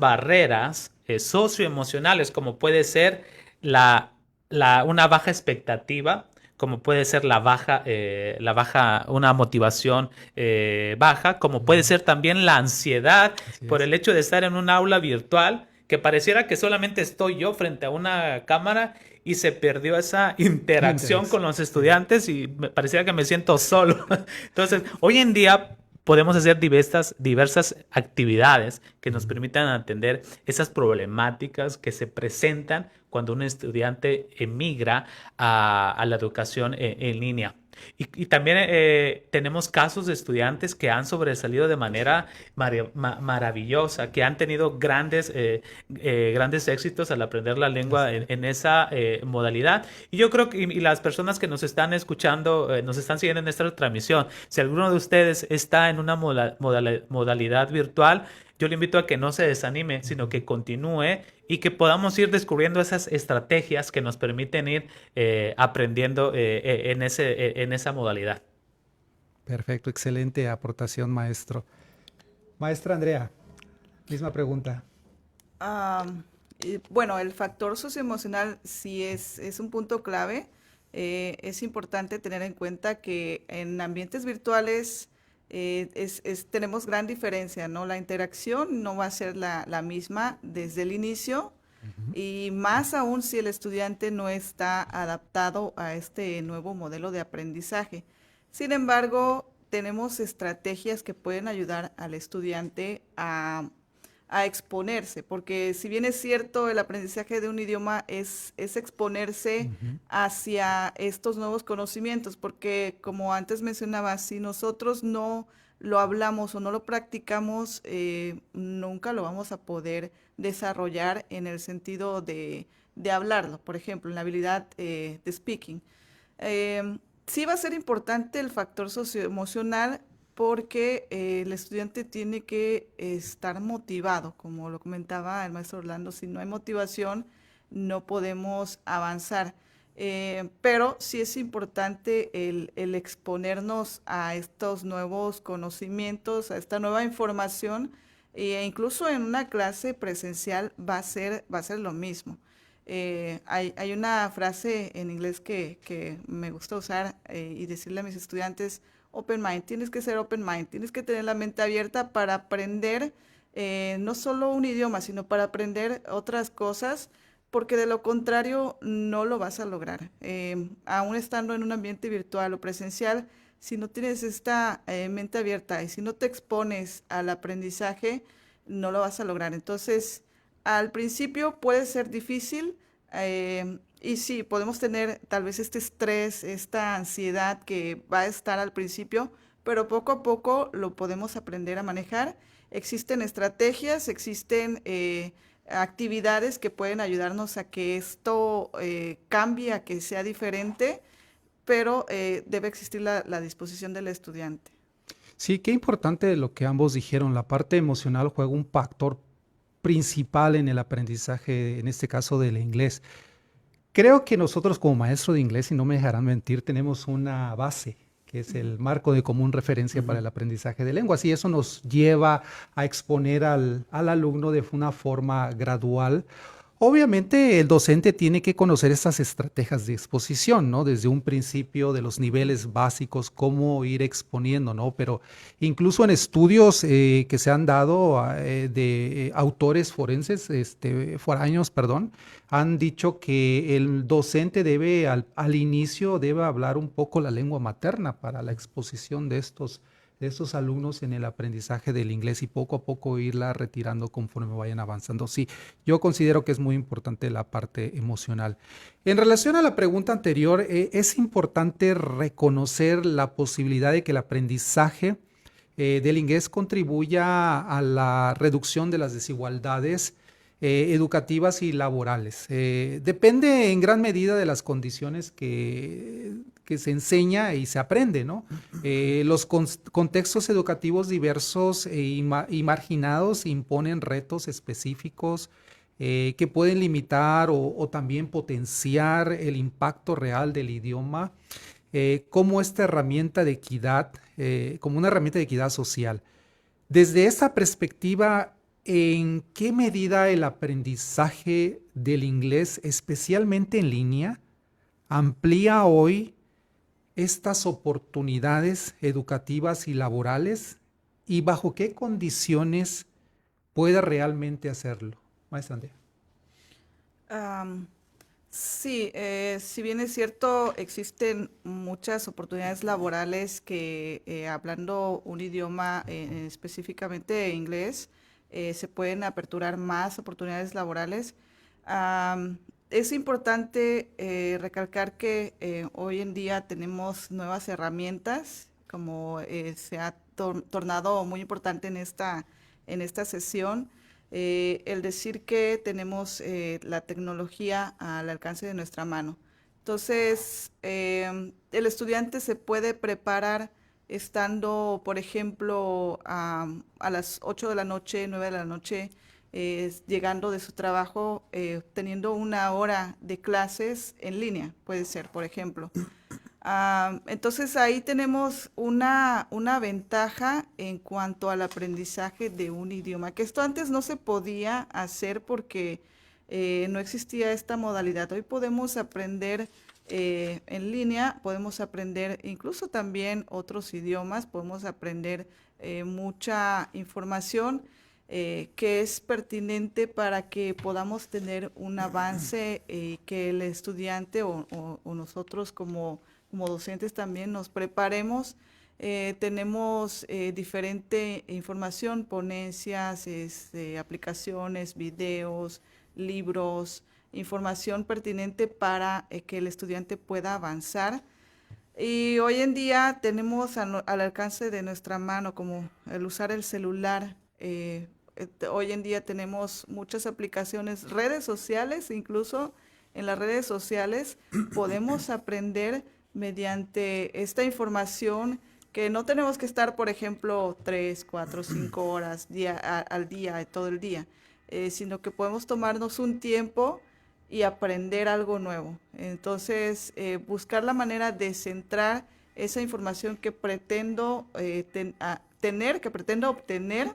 barreras socioemocionales, como puede ser una baja expectativa, como puede ser una motivación baja, como puede ser también la ansiedad por el hecho de estar en un aula virtual, que pareciera que solamente estoy yo frente a una cámara y se perdió esa interacción con los estudiantes y pareciera que me siento solo. Entonces, hoy en día podemos hacer diversas actividades que nos permitan atender esas problemáticas que se presentan cuando un estudiante emigra a la educación en línea. Y también tenemos casos de estudiantes que han sobresalido de manera maravillosa, que han tenido grandes éxitos al aprender la lengua en esa modalidad. Y yo creo que y las personas que nos están escuchando, nos están siguiendo en esta transmisión, si alguno de ustedes está en una modalidad virtual, yo le invito a que no se desanime, sino que continúe y que podamos ir descubriendo esas estrategias que nos permiten ir aprendiendo en esa modalidad. Perfecto, excelente aportación, maestro. Maestra Andrea, misma pregunta. Bueno, el factor socioemocional sí es un punto clave. Es importante tener en cuenta que en ambientes virtuales tenemos gran diferencia, ¿no? La interacción no va a ser la misma desde el inicio y más aún si el estudiante no está adaptado a este nuevo modelo de aprendizaje. Sin embargo, tenemos estrategias que pueden ayudar al estudiante a exponerse, porque si bien es cierto, el aprendizaje de un idioma es exponerse hacia estos nuevos conocimientos, porque como antes mencionaba, si nosotros no lo hablamos o no lo practicamos, nunca lo vamos a poder desarrollar en el sentido de hablarlo, por ejemplo, en la habilidad de speaking. Sí va a ser importante el factor socioemocional porque el estudiante tiene que estar motivado, como lo comentaba el maestro Orlando, si no hay motivación no podemos avanzar. Pero sí es importante el exponernos a estos nuevos conocimientos, a esta nueva información, e incluso en una clase presencial va a ser lo mismo. Hay una frase en inglés que me gusta usar y decirle a mis estudiantes, open mind, tienes que ser open mind, tienes que tener la mente abierta para aprender no solo un idioma, sino para aprender otras cosas, porque de lo contrario no lo vas a lograr. Aún estando en un ambiente virtual o presencial, si no tienes esta mente abierta y si no te expones al aprendizaje, no lo vas a lograr. Entonces, al principio puede ser difícil y sí, podemos tener tal vez este estrés, esta ansiedad que va a estar al principio, pero poco a poco lo podemos aprender a manejar. Existen estrategias, existen actividades que pueden ayudarnos a que esto cambie, a que sea diferente, pero debe existir la disposición del estudiante. Sí, qué importante lo que ambos dijeron. La parte emocional juega un factor principal en el aprendizaje, en este caso del inglés. Creo que nosotros como maestro de inglés, y no me dejarán mentir, tenemos una base, que es el marco de común referencia para el aprendizaje de lenguas, y eso nos lleva a exponer al alumno de una forma gradual. Obviamente el docente tiene que conocer estas estrategias de exposición, ¿no? Desde un principio de los niveles básicos, cómo ir exponiendo, ¿no? Pero incluso en estudios que se han dado de autores forenses, foráneos, perdón, han dicho que el docente debe, al inicio, debe hablar un poco la lengua materna para la exposición de estos alumnos en el aprendizaje del inglés y poco a poco irla retirando conforme vayan avanzando. Sí, yo considero que es muy importante la parte emocional. En relación a la pregunta anterior, es importante reconocer la posibilidad de que el aprendizaje del inglés contribuya a la reducción de las desigualdades educativas y laborales. Depende en gran medida de las condiciones que se enseña y se aprende, ¿no? Los contextos educativos diversos y marginados imponen retos específicos que pueden limitar o también potenciar el impacto real del idioma como esta herramienta de equidad, como una herramienta de equidad social. Desde esa perspectiva, ¿en qué medida el aprendizaje del inglés, especialmente en línea, amplía hoy estas oportunidades educativas y laborales y bajo qué condiciones puede realmente hacerlo? Maestra Andrea. Sí, si bien es cierto, existen muchas oportunidades laborales que hablando un idioma, específicamente inglés, se pueden aperturar más oportunidades laborales. es importante recalcar que hoy en día tenemos nuevas herramientas, como se ha tornado muy importante en esta sesión. El decir que tenemos la tecnología al alcance de nuestra mano. Entonces, el estudiante se puede preparar estando, por ejemplo, a las 8 de la noche, 9 de la noche, llegando de su trabajo, teniendo una hora de clases en línea, puede ser, por ejemplo. Entonces ahí tenemos una ventaja en cuanto al aprendizaje de un idioma, que esto antes no se podía hacer porque no existía esta modalidad. Hoy podemos aprender en línea, podemos aprender incluso también otros idiomas, podemos aprender mucha información que es pertinente para que podamos tener un avance, que el estudiante o nosotros como docentes también nos preparemos. Tenemos diferente información, ponencias, aplicaciones, videos, libros, información pertinente para que el estudiante pueda avanzar. Y hoy en día tenemos al alcance de nuestra mano, como el usar el celular. Hoy en día tenemos muchas aplicaciones, redes sociales, incluso en las redes sociales podemos aprender mediante esta información, que no tenemos que estar, por ejemplo, 3, 4, 5 horas al día, todo el día, sino que podemos tomarnos un tiempo y aprender algo nuevo. Entonces, buscar la manera de centrar esa información que pretendo que pretendo obtener,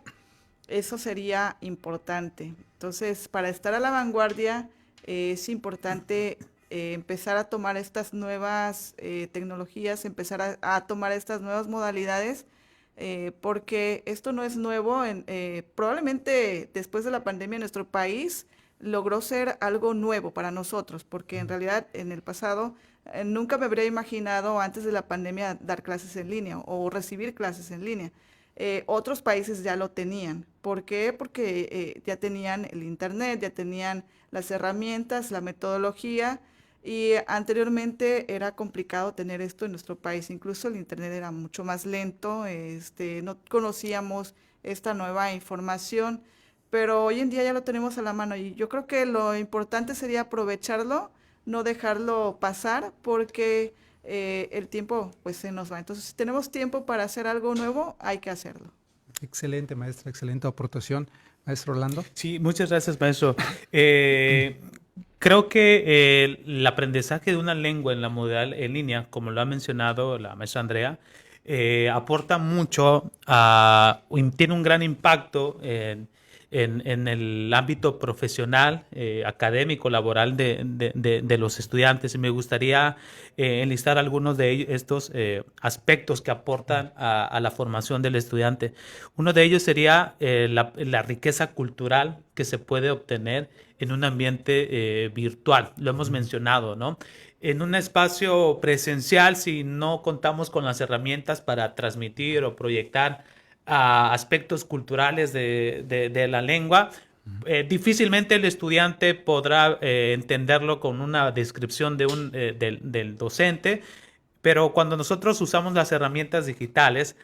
eso sería importante. Entonces, para estar a la vanguardia, es importante empezar a tomar estas nuevas tecnologías, empezar a tomar estas nuevas modalidades, porque esto no es nuevo. Probablemente después de la pandemia nuestro país logró ser algo nuevo para nosotros, porque en realidad en el pasado nunca me habría imaginado antes de la pandemia dar clases en línea o recibir clases en línea. Otros países ya lo tenían. ¿Por qué? Porque ya tenían el internet, ya tenían las herramientas, la metodología, y anteriormente era complicado tener esto en nuestro país. Incluso el internet era mucho más lento, no conocíamos esta nueva información, pero hoy en día ya lo tenemos a la mano y yo creo que lo importante sería aprovecharlo, no dejarlo pasar, porque el tiempo pues se nos va. Entonces, si tenemos tiempo para hacer algo nuevo, hay que hacerlo. Excelente, maestra, excelente aportación. Maestro Orlando. Sí, muchas gracias, maestro. Creo que el aprendizaje de una lengua en la modalidad en línea, como lo ha mencionado la maestra Andrea, aporta mucho, tiene un gran impacto en el ámbito profesional, académico, laboral de los estudiantes. Y me gustaría enlistar algunos de estos aspectos que aportan a la formación del estudiante. Uno de ellos sería la riqueza cultural que se puede obtener en un ambiente virtual. Lo hemos mencionado, ¿no? En un espacio presencial, si no contamos con las herramientas para transmitir o proyectar aspectos culturales de la lengua, difícilmente el estudiante podrá entenderlo con una descripción del docente, pero cuando nosotros usamos las herramientas digitales,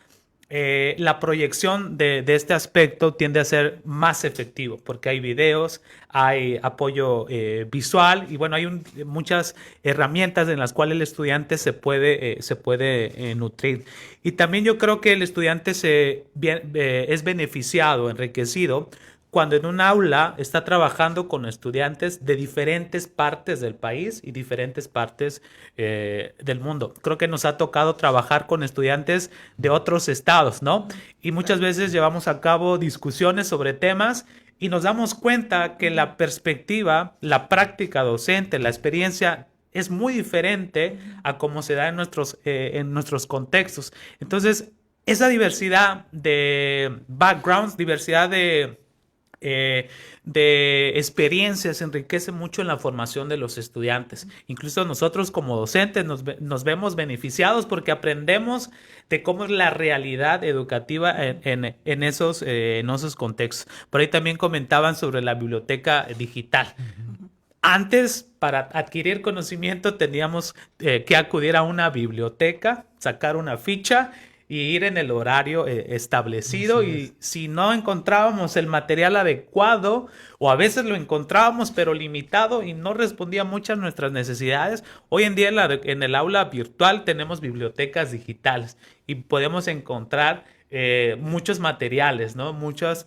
la proyección de este aspecto tiende a ser más efectivo porque hay videos, hay apoyo visual y bueno, hay muchas herramientas en las cuales el estudiante se puede nutrir. Y también yo creo que el estudiante es beneficiado, enriquecido, cuando en un aula está trabajando con estudiantes de diferentes partes del país y diferentes partes del mundo. Creo que nos ha tocado trabajar con estudiantes de otros estados, ¿no? Y muchas veces llevamos a cabo discusiones sobre temas y nos damos cuenta que la perspectiva, la práctica docente, la experiencia es muy diferente a cómo se da en nuestros contextos. Entonces, esa diversidad de backgrounds, diversidad de experiencias enriquece mucho en la formación de los estudiantes. Incluso nosotros como docentes nos vemos beneficiados porque aprendemos de cómo es la realidad educativa en esos contextos. Por ahí también comentaban sobre la biblioteca digital. Antes, para adquirir conocimiento, teníamos que acudir a una biblioteca, sacar una ficha y ir en el horario establecido. Así es. Y si no encontrábamos el material adecuado, o a veces lo encontrábamos, pero limitado y no respondía muchas nuestras necesidades, hoy en día en el aula virtual tenemos bibliotecas digitales y podemos encontrar muchos materiales, ¿no? Muchas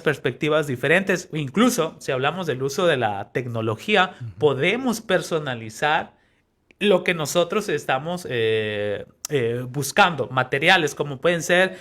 perspectivas diferentes. Incluso si hablamos del uso de la tecnología, podemos personalizar lo que nosotros estamos buscando, materiales como pueden ser,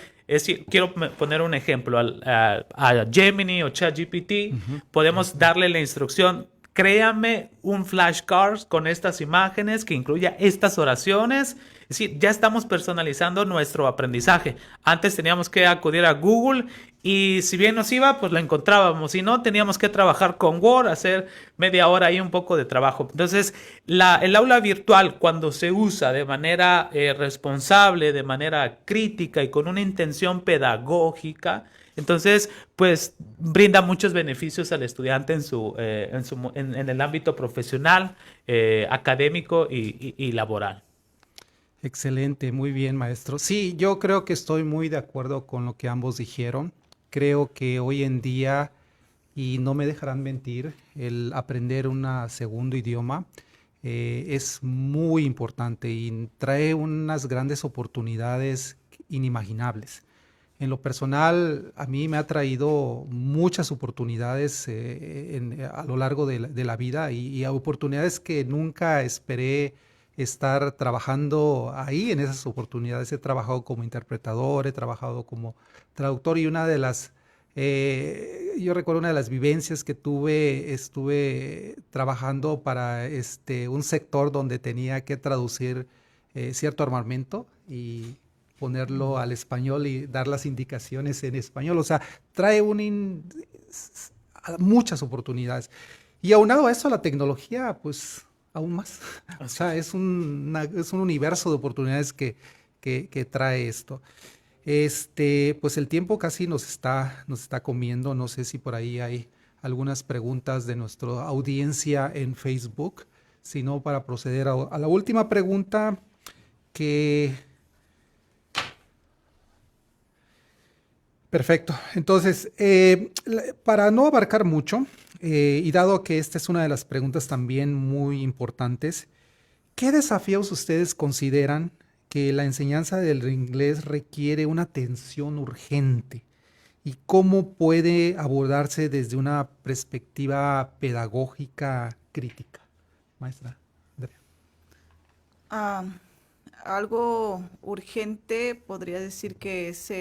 quiero poner un ejemplo, a Gemini o ChatGPT, podemos darle la instrucción, créame un flashcard con estas imágenes que incluya estas oraciones. Es decir, ya estamos personalizando nuestro aprendizaje. Antes teníamos que acudir a Google y si bien nos iba, pues lo encontrábamos. Si no, teníamos que trabajar con Word, hacer media hora ahí un poco de trabajo. Entonces, el aula virtual, cuando se usa de manera responsable, de manera crítica y con una intención pedagógica, entonces, pues brinda muchos beneficios al estudiante en el ámbito profesional, académico y laboral. Excelente, muy bien, maestro. Sí, yo creo que estoy muy de acuerdo con lo que ambos dijeron. Creo que hoy en día, y no me dejarán mentir, el aprender un segundo idioma es muy importante y trae unas grandes oportunidades inimaginables. En lo personal, a mí me ha traído muchas oportunidades a lo largo de la vida y oportunidades que nunca esperé estar trabajando ahí en esas oportunidades. He trabajado como interpretador, he trabajado como traductor y yo recuerdo una de las vivencias que tuve, estuve trabajando para un sector donde tenía que traducir cierto armamento y ponerlo al español y dar las indicaciones en español. O sea, trae muchas oportunidades. Y aunado a eso, la tecnología, pues aún más. O sea, es un universo de oportunidades que trae esto. Pues el tiempo casi nos está comiendo. No sé si por ahí hay algunas preguntas de nuestra audiencia en Facebook. Si no, para proceder a la última pregunta que... Perfecto. Entonces, para no abarcar mucho, y dado que esta es una de las preguntas también muy importantes, ¿qué desafíos ustedes consideran que la enseñanza del inglés requiere una atención urgente? ¿Y cómo puede abordarse desde una perspectiva pedagógica crítica? Maestra Andrea. Ah, algo urgente podría decir que es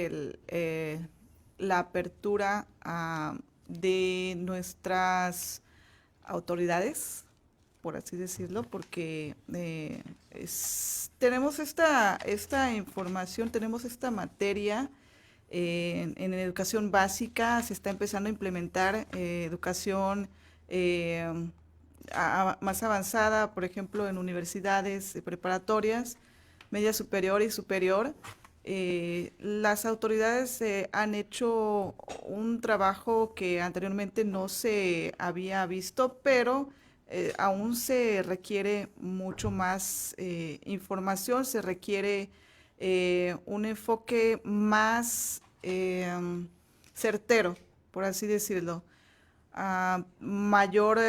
la apertura de nuestras autoridades, por así decirlo, porque tenemos esta información, tenemos esta materia en educación básica, se está empezando a implementar educación más avanzada, por ejemplo, en universidades preparatorias, media superior y superior. Las autoridades han hecho un trabajo que anteriormente no se había visto, pero aún se requiere mucho más información, se requiere un enfoque más certero, por así decirlo. Mayor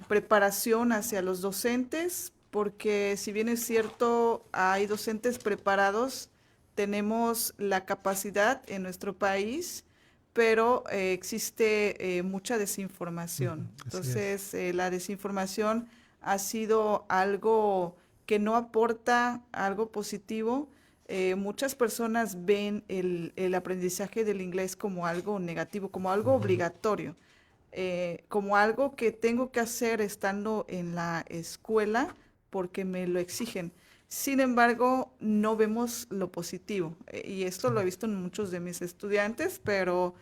preparación hacia los docentes, porque si bien es cierto, hay docentes preparados, tenemos la capacidad en nuestro país, pero existe mucha desinformación. Entonces, la desinformación ha sido algo que no aporta algo positivo. Muchas personas ven el aprendizaje del inglés como algo negativo, como algo obligatorio, como algo que tengo que hacer estando en la escuela porque me lo exigen. Sin embargo, no vemos lo positivo, y esto lo he visto en muchos de mis estudiantes, pero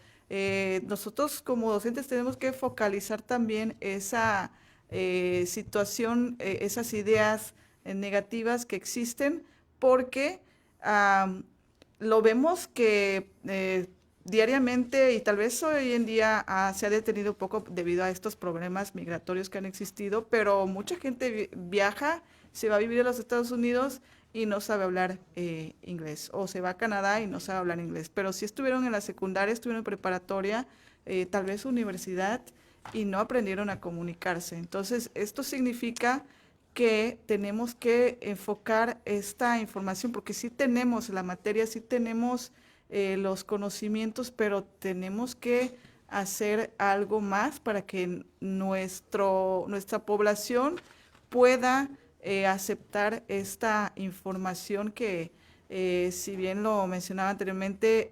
nosotros como docentes tenemos que focalizar también esa situación, esas ideas negativas que existen, porque lo vemos que diariamente, y tal vez hoy en día se ha detenido un poco debido a estos problemas migratorios que han existido, pero mucha gente viaja, se va a vivir a los Estados Unidos y no sabe hablar inglés, o se va a Canadá y no sabe hablar inglés, pero si estuvieron en la secundaria, estuvieron en preparatoria, tal vez universidad, y no aprendieron a comunicarse. Entonces, esto significa que tenemos que enfocar esta información, porque sí tenemos la materia, sí tenemos los conocimientos, pero tenemos que hacer algo más para que nuestra población pueda aceptar esta información que, si bien lo mencionaba anteriormente,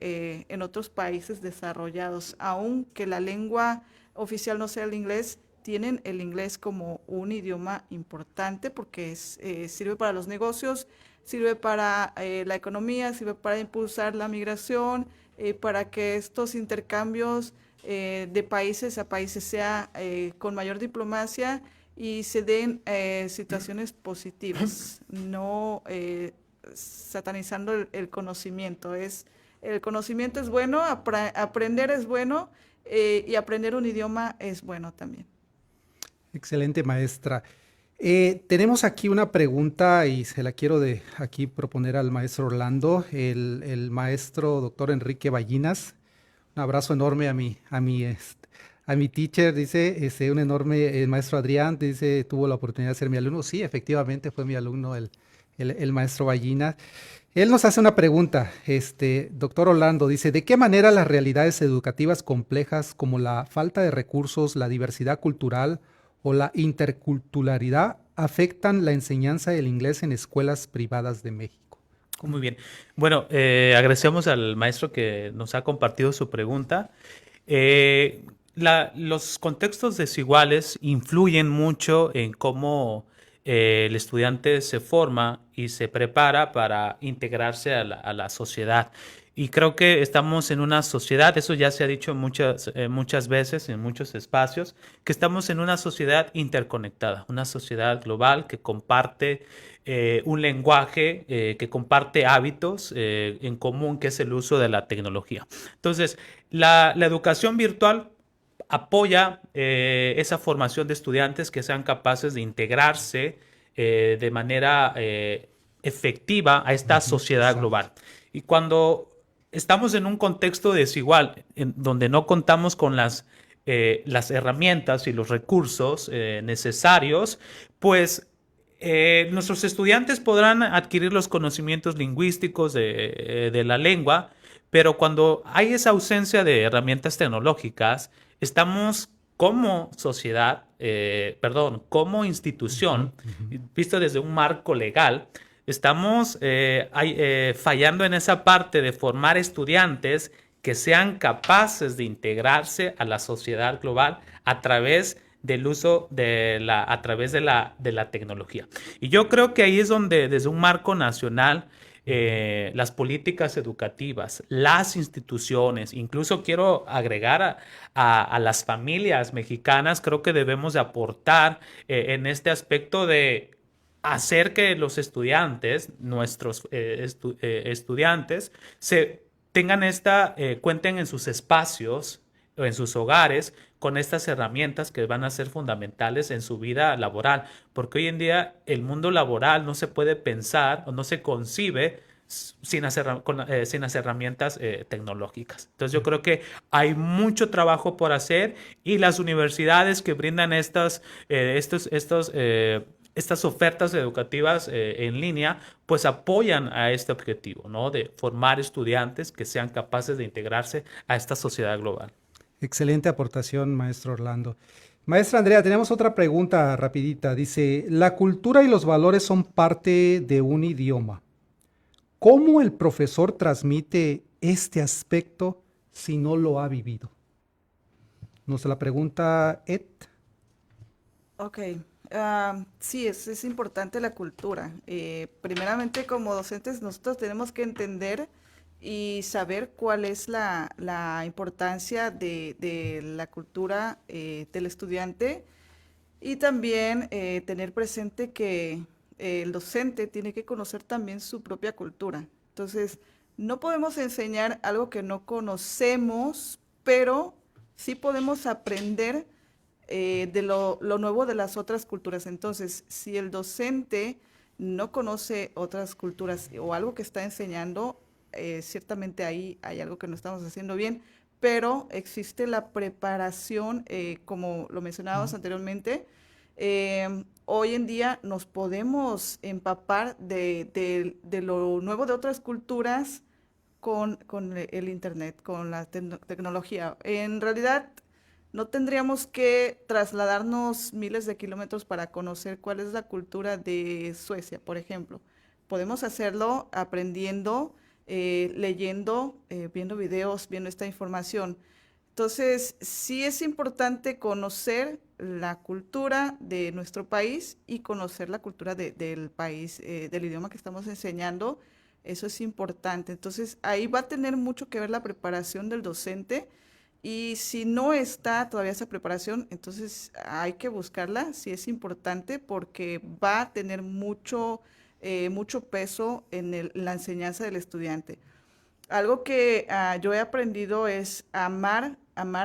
en otros países desarrollados, aunque la lengua oficial no sea el inglés, tienen el inglés como un idioma importante porque sirve para los negocios, sirve para la economía, sirve para impulsar la migración, para que estos intercambios de países a países sea con mayor diplomacia y se den situaciones positivas, no satanizando el conocimiento. El conocimiento es bueno, aprender es bueno, y aprender un idioma es bueno también. Excelente, maestra. Tenemos aquí una pregunta y se la quiero aquí proponer al maestro Orlando, el maestro doctor Enrique Ballinas. Un abrazo enorme a mi teacher, dice, un enorme, el maestro Adrián, dice, tuvo la oportunidad de ser mi alumno. Sí, efectivamente fue mi alumno el maestro Ballinas. Él nos hace una pregunta, doctor Orlando, dice, ¿de qué manera las realidades educativas complejas como la falta de recursos, la diversidad cultural o la interculturalidad afectan la enseñanza del inglés en escuelas privadas de México? Muy bien. Bueno, agradecemos al maestro que nos ha compartido su pregunta. Los contextos desiguales influyen mucho en cómo el estudiante se forma y se prepara para integrarse a la sociedad. Y creo que estamos en una sociedad, eso ya se ha dicho muchas veces en muchos espacios, que estamos en una sociedad interconectada, una sociedad global que comparte un lenguaje, que comparte hábitos en común, que es el uso de la tecnología. Entonces, la educación virtual apoya esa formación de estudiantes que sean capaces de integrarse de manera efectiva a esta sociedad global. Y cuando estamos en un contexto desigual, en donde no contamos con las herramientas y los recursos necesarios, pues nuestros estudiantes podrán adquirir los conocimientos lingüísticos de la lengua, pero cuando hay esa ausencia de herramientas tecnológicas, estamos como sociedad, como institución, visto desde un marco legal, estamos fallando en esa parte de formar estudiantes que sean capaces de integrarse a la sociedad global a través del uso a través de la tecnología. Y yo creo que ahí es donde desde un marco nacional las políticas educativas, las instituciones, incluso quiero agregar a las familias mexicanas, creo que debemos de aportar en este aspecto de hacer que los estudiantes, nuestros estudiantes, cuenten en sus espacios o en sus hogares con estas herramientas que van a ser fundamentales en su vida laboral, porque hoy en día el mundo laboral no se puede pensar o no se concibe sin las herramientas tecnológicas. Entonces yo creo que hay mucho trabajo por hacer y las universidades que brindan estas ofertas educativas en línea, pues apoyan a este objetivo, ¿no? De formar estudiantes que sean capaces de integrarse a esta sociedad global. Excelente aportación, maestro Orlando. Maestra Andrea, tenemos otra pregunta rapidita. Dice, la cultura y los valores son parte de un idioma. ¿Cómo el profesor transmite este aspecto si no lo ha vivido? Nos la pregunta Ed. Ok. Sí, es importante la cultura. Primeramente, como docentes, nosotros tenemos que entender y saber cuál es la importancia de la cultura del estudiante, y también tener presente que el docente tiene que conocer también su propia cultura. Entonces, No podemos enseñar algo que no conocemos, pero sí podemos aprender de lo nuevo de las otras culturas. Entonces, si el docente no conoce otras culturas o algo que está enseñando, ciertamente ahí hay algo que no estamos haciendo bien, pero existe la preparación, como lo mencionábamos anteriormente. Hoy en día nos podemos empapar de lo nuevo de otras culturas con el Internet, con la tecnología. En realidad, no tendríamos que trasladarnos miles de kilómetros para conocer cuál es la cultura de Suecia, por ejemplo. Podemos hacerlo aprendiendo, leyendo, viendo videos, viendo esta información. Entonces, sí es importante conocer la cultura de nuestro país y conocer la cultura del país, del idioma que estamos enseñando. Eso es importante. Entonces, ahí va a tener mucho que ver la preparación del docente. Y si no está todavía esa preparación, entonces hay que buscarla, sí es importante porque va a tener mucho peso en la enseñanza del estudiante. Algo que yo he aprendido es amar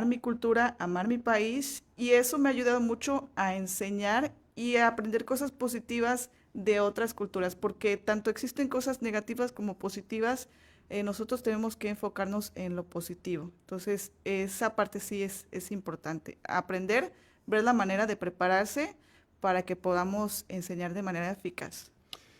mi cultura, amar mi país, y eso me ha ayudado mucho a enseñar y a aprender cosas positivas de otras culturas, porque tanto existen cosas negativas como positivas. Nosotros tenemos que enfocarnos en lo positivo. Entonces, esa parte sí es importante. Aprender, ver la manera de prepararse para que podamos enseñar de manera eficaz.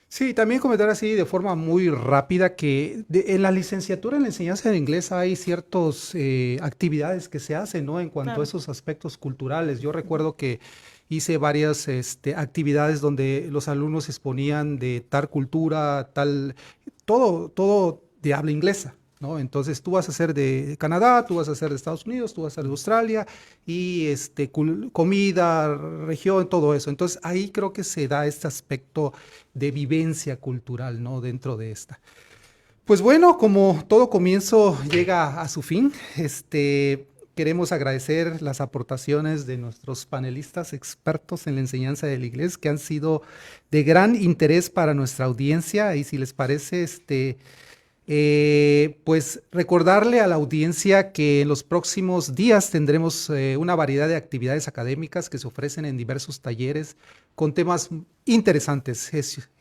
Sí, también comentar así de forma muy rápida que en la licenciatura en la enseñanza de inglés hay ciertas actividades que se hacen, ¿no? En cuanto a Claro. esos aspectos culturales. Yo recuerdo que hice varias actividades donde los alumnos exponían de tal cultura, todo de habla inglesa, ¿no? Entonces tú vas a ser de Canadá, tú vas a ser de Estados Unidos, tú vas a ser de Australia y comida, región, todo eso. Entonces ahí creo que se da este aspecto de vivencia cultural, ¿no? Dentro de esta. Pues bueno, como todo comienzo llega a su fin, queremos agradecer las aportaciones de nuestros panelistas expertos en la enseñanza del inglés que han sido de gran interés para nuestra audiencia y si les parece, pues recordarle a la audiencia que en los próximos días tendremos una variedad de actividades académicas que se ofrecen en diversos talleres con temas interesantes,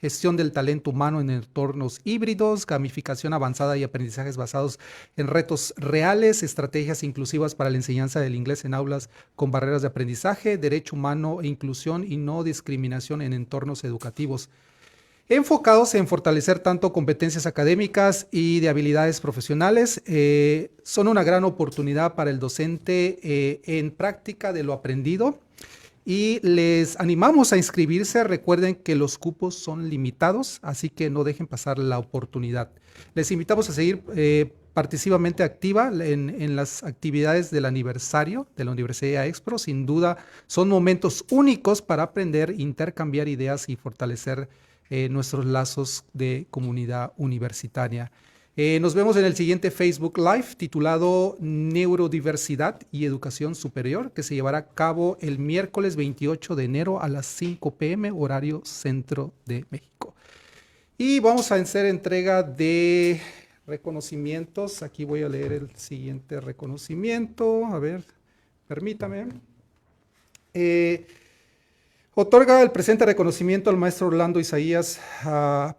gestión del talento humano en entornos híbridos, gamificación avanzada y aprendizajes basados en retos reales, estrategias inclusivas para la enseñanza del inglés en aulas con barreras de aprendizaje, derecho humano e inclusión y no discriminación en entornos educativos, enfocados en fortalecer tanto competencias académicas y de habilidades profesionales. Son una gran oportunidad para el docente en práctica de lo aprendido y les animamos a inscribirse. Recuerden que los cupos son limitados, así que no dejen pasar la oportunidad. Les invitamos a seguir participativamente activa en las actividades del aniversario de la Universidad Expro. Sin duda son momentos únicos para aprender, intercambiar ideas y fortalecer nuestros lazos de comunidad universitaria. Nos vemos en el siguiente Facebook Live titulado Neurodiversidad y Educación Superior, que se llevará a cabo el miércoles 28 de enero a las 5 p.m. horario Centro de México. Y vamos a hacer entrega de reconocimientos. Aquí voy a leer el siguiente reconocimiento. A ver, permítame. Otorga el presente reconocimiento al maestro Orlando Isaías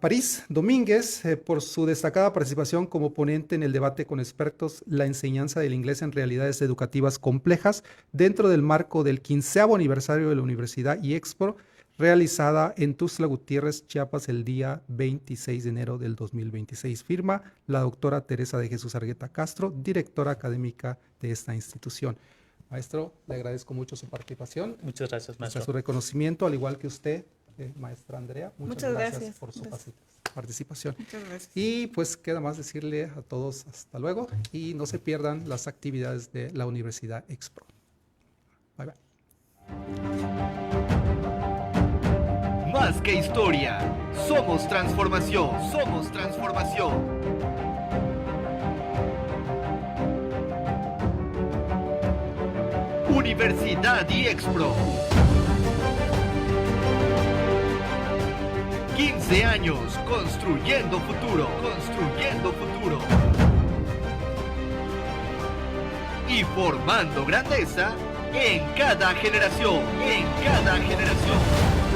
París Domínguez por su destacada participación como ponente en el debate con expertos La enseñanza del inglés en realidades educativas complejas dentro del marco del 15º aniversario de la Universidad Expro, realizada en Tuxtla Gutiérrez, Chiapas, el día 26 de enero del 2026. Firma la doctora Teresa de Jesús Argueta Castro, directora académica de esta institución. Maestro, le agradezco mucho su participación. Muchas gracias, maestro. Su reconocimiento, al igual que usted, maestra Andrea. Muchas gracias por su participación. Muchas gracias. Y pues queda más decirle a todos hasta luego y no se pierdan las actividades de la Universidad Expro. Bye bye. Más que historia, somos transformación, somos transformación. Universidad Expro. 15 años construyendo futuro, construyendo futuro. Y formando grandeza en cada generación, en cada generación.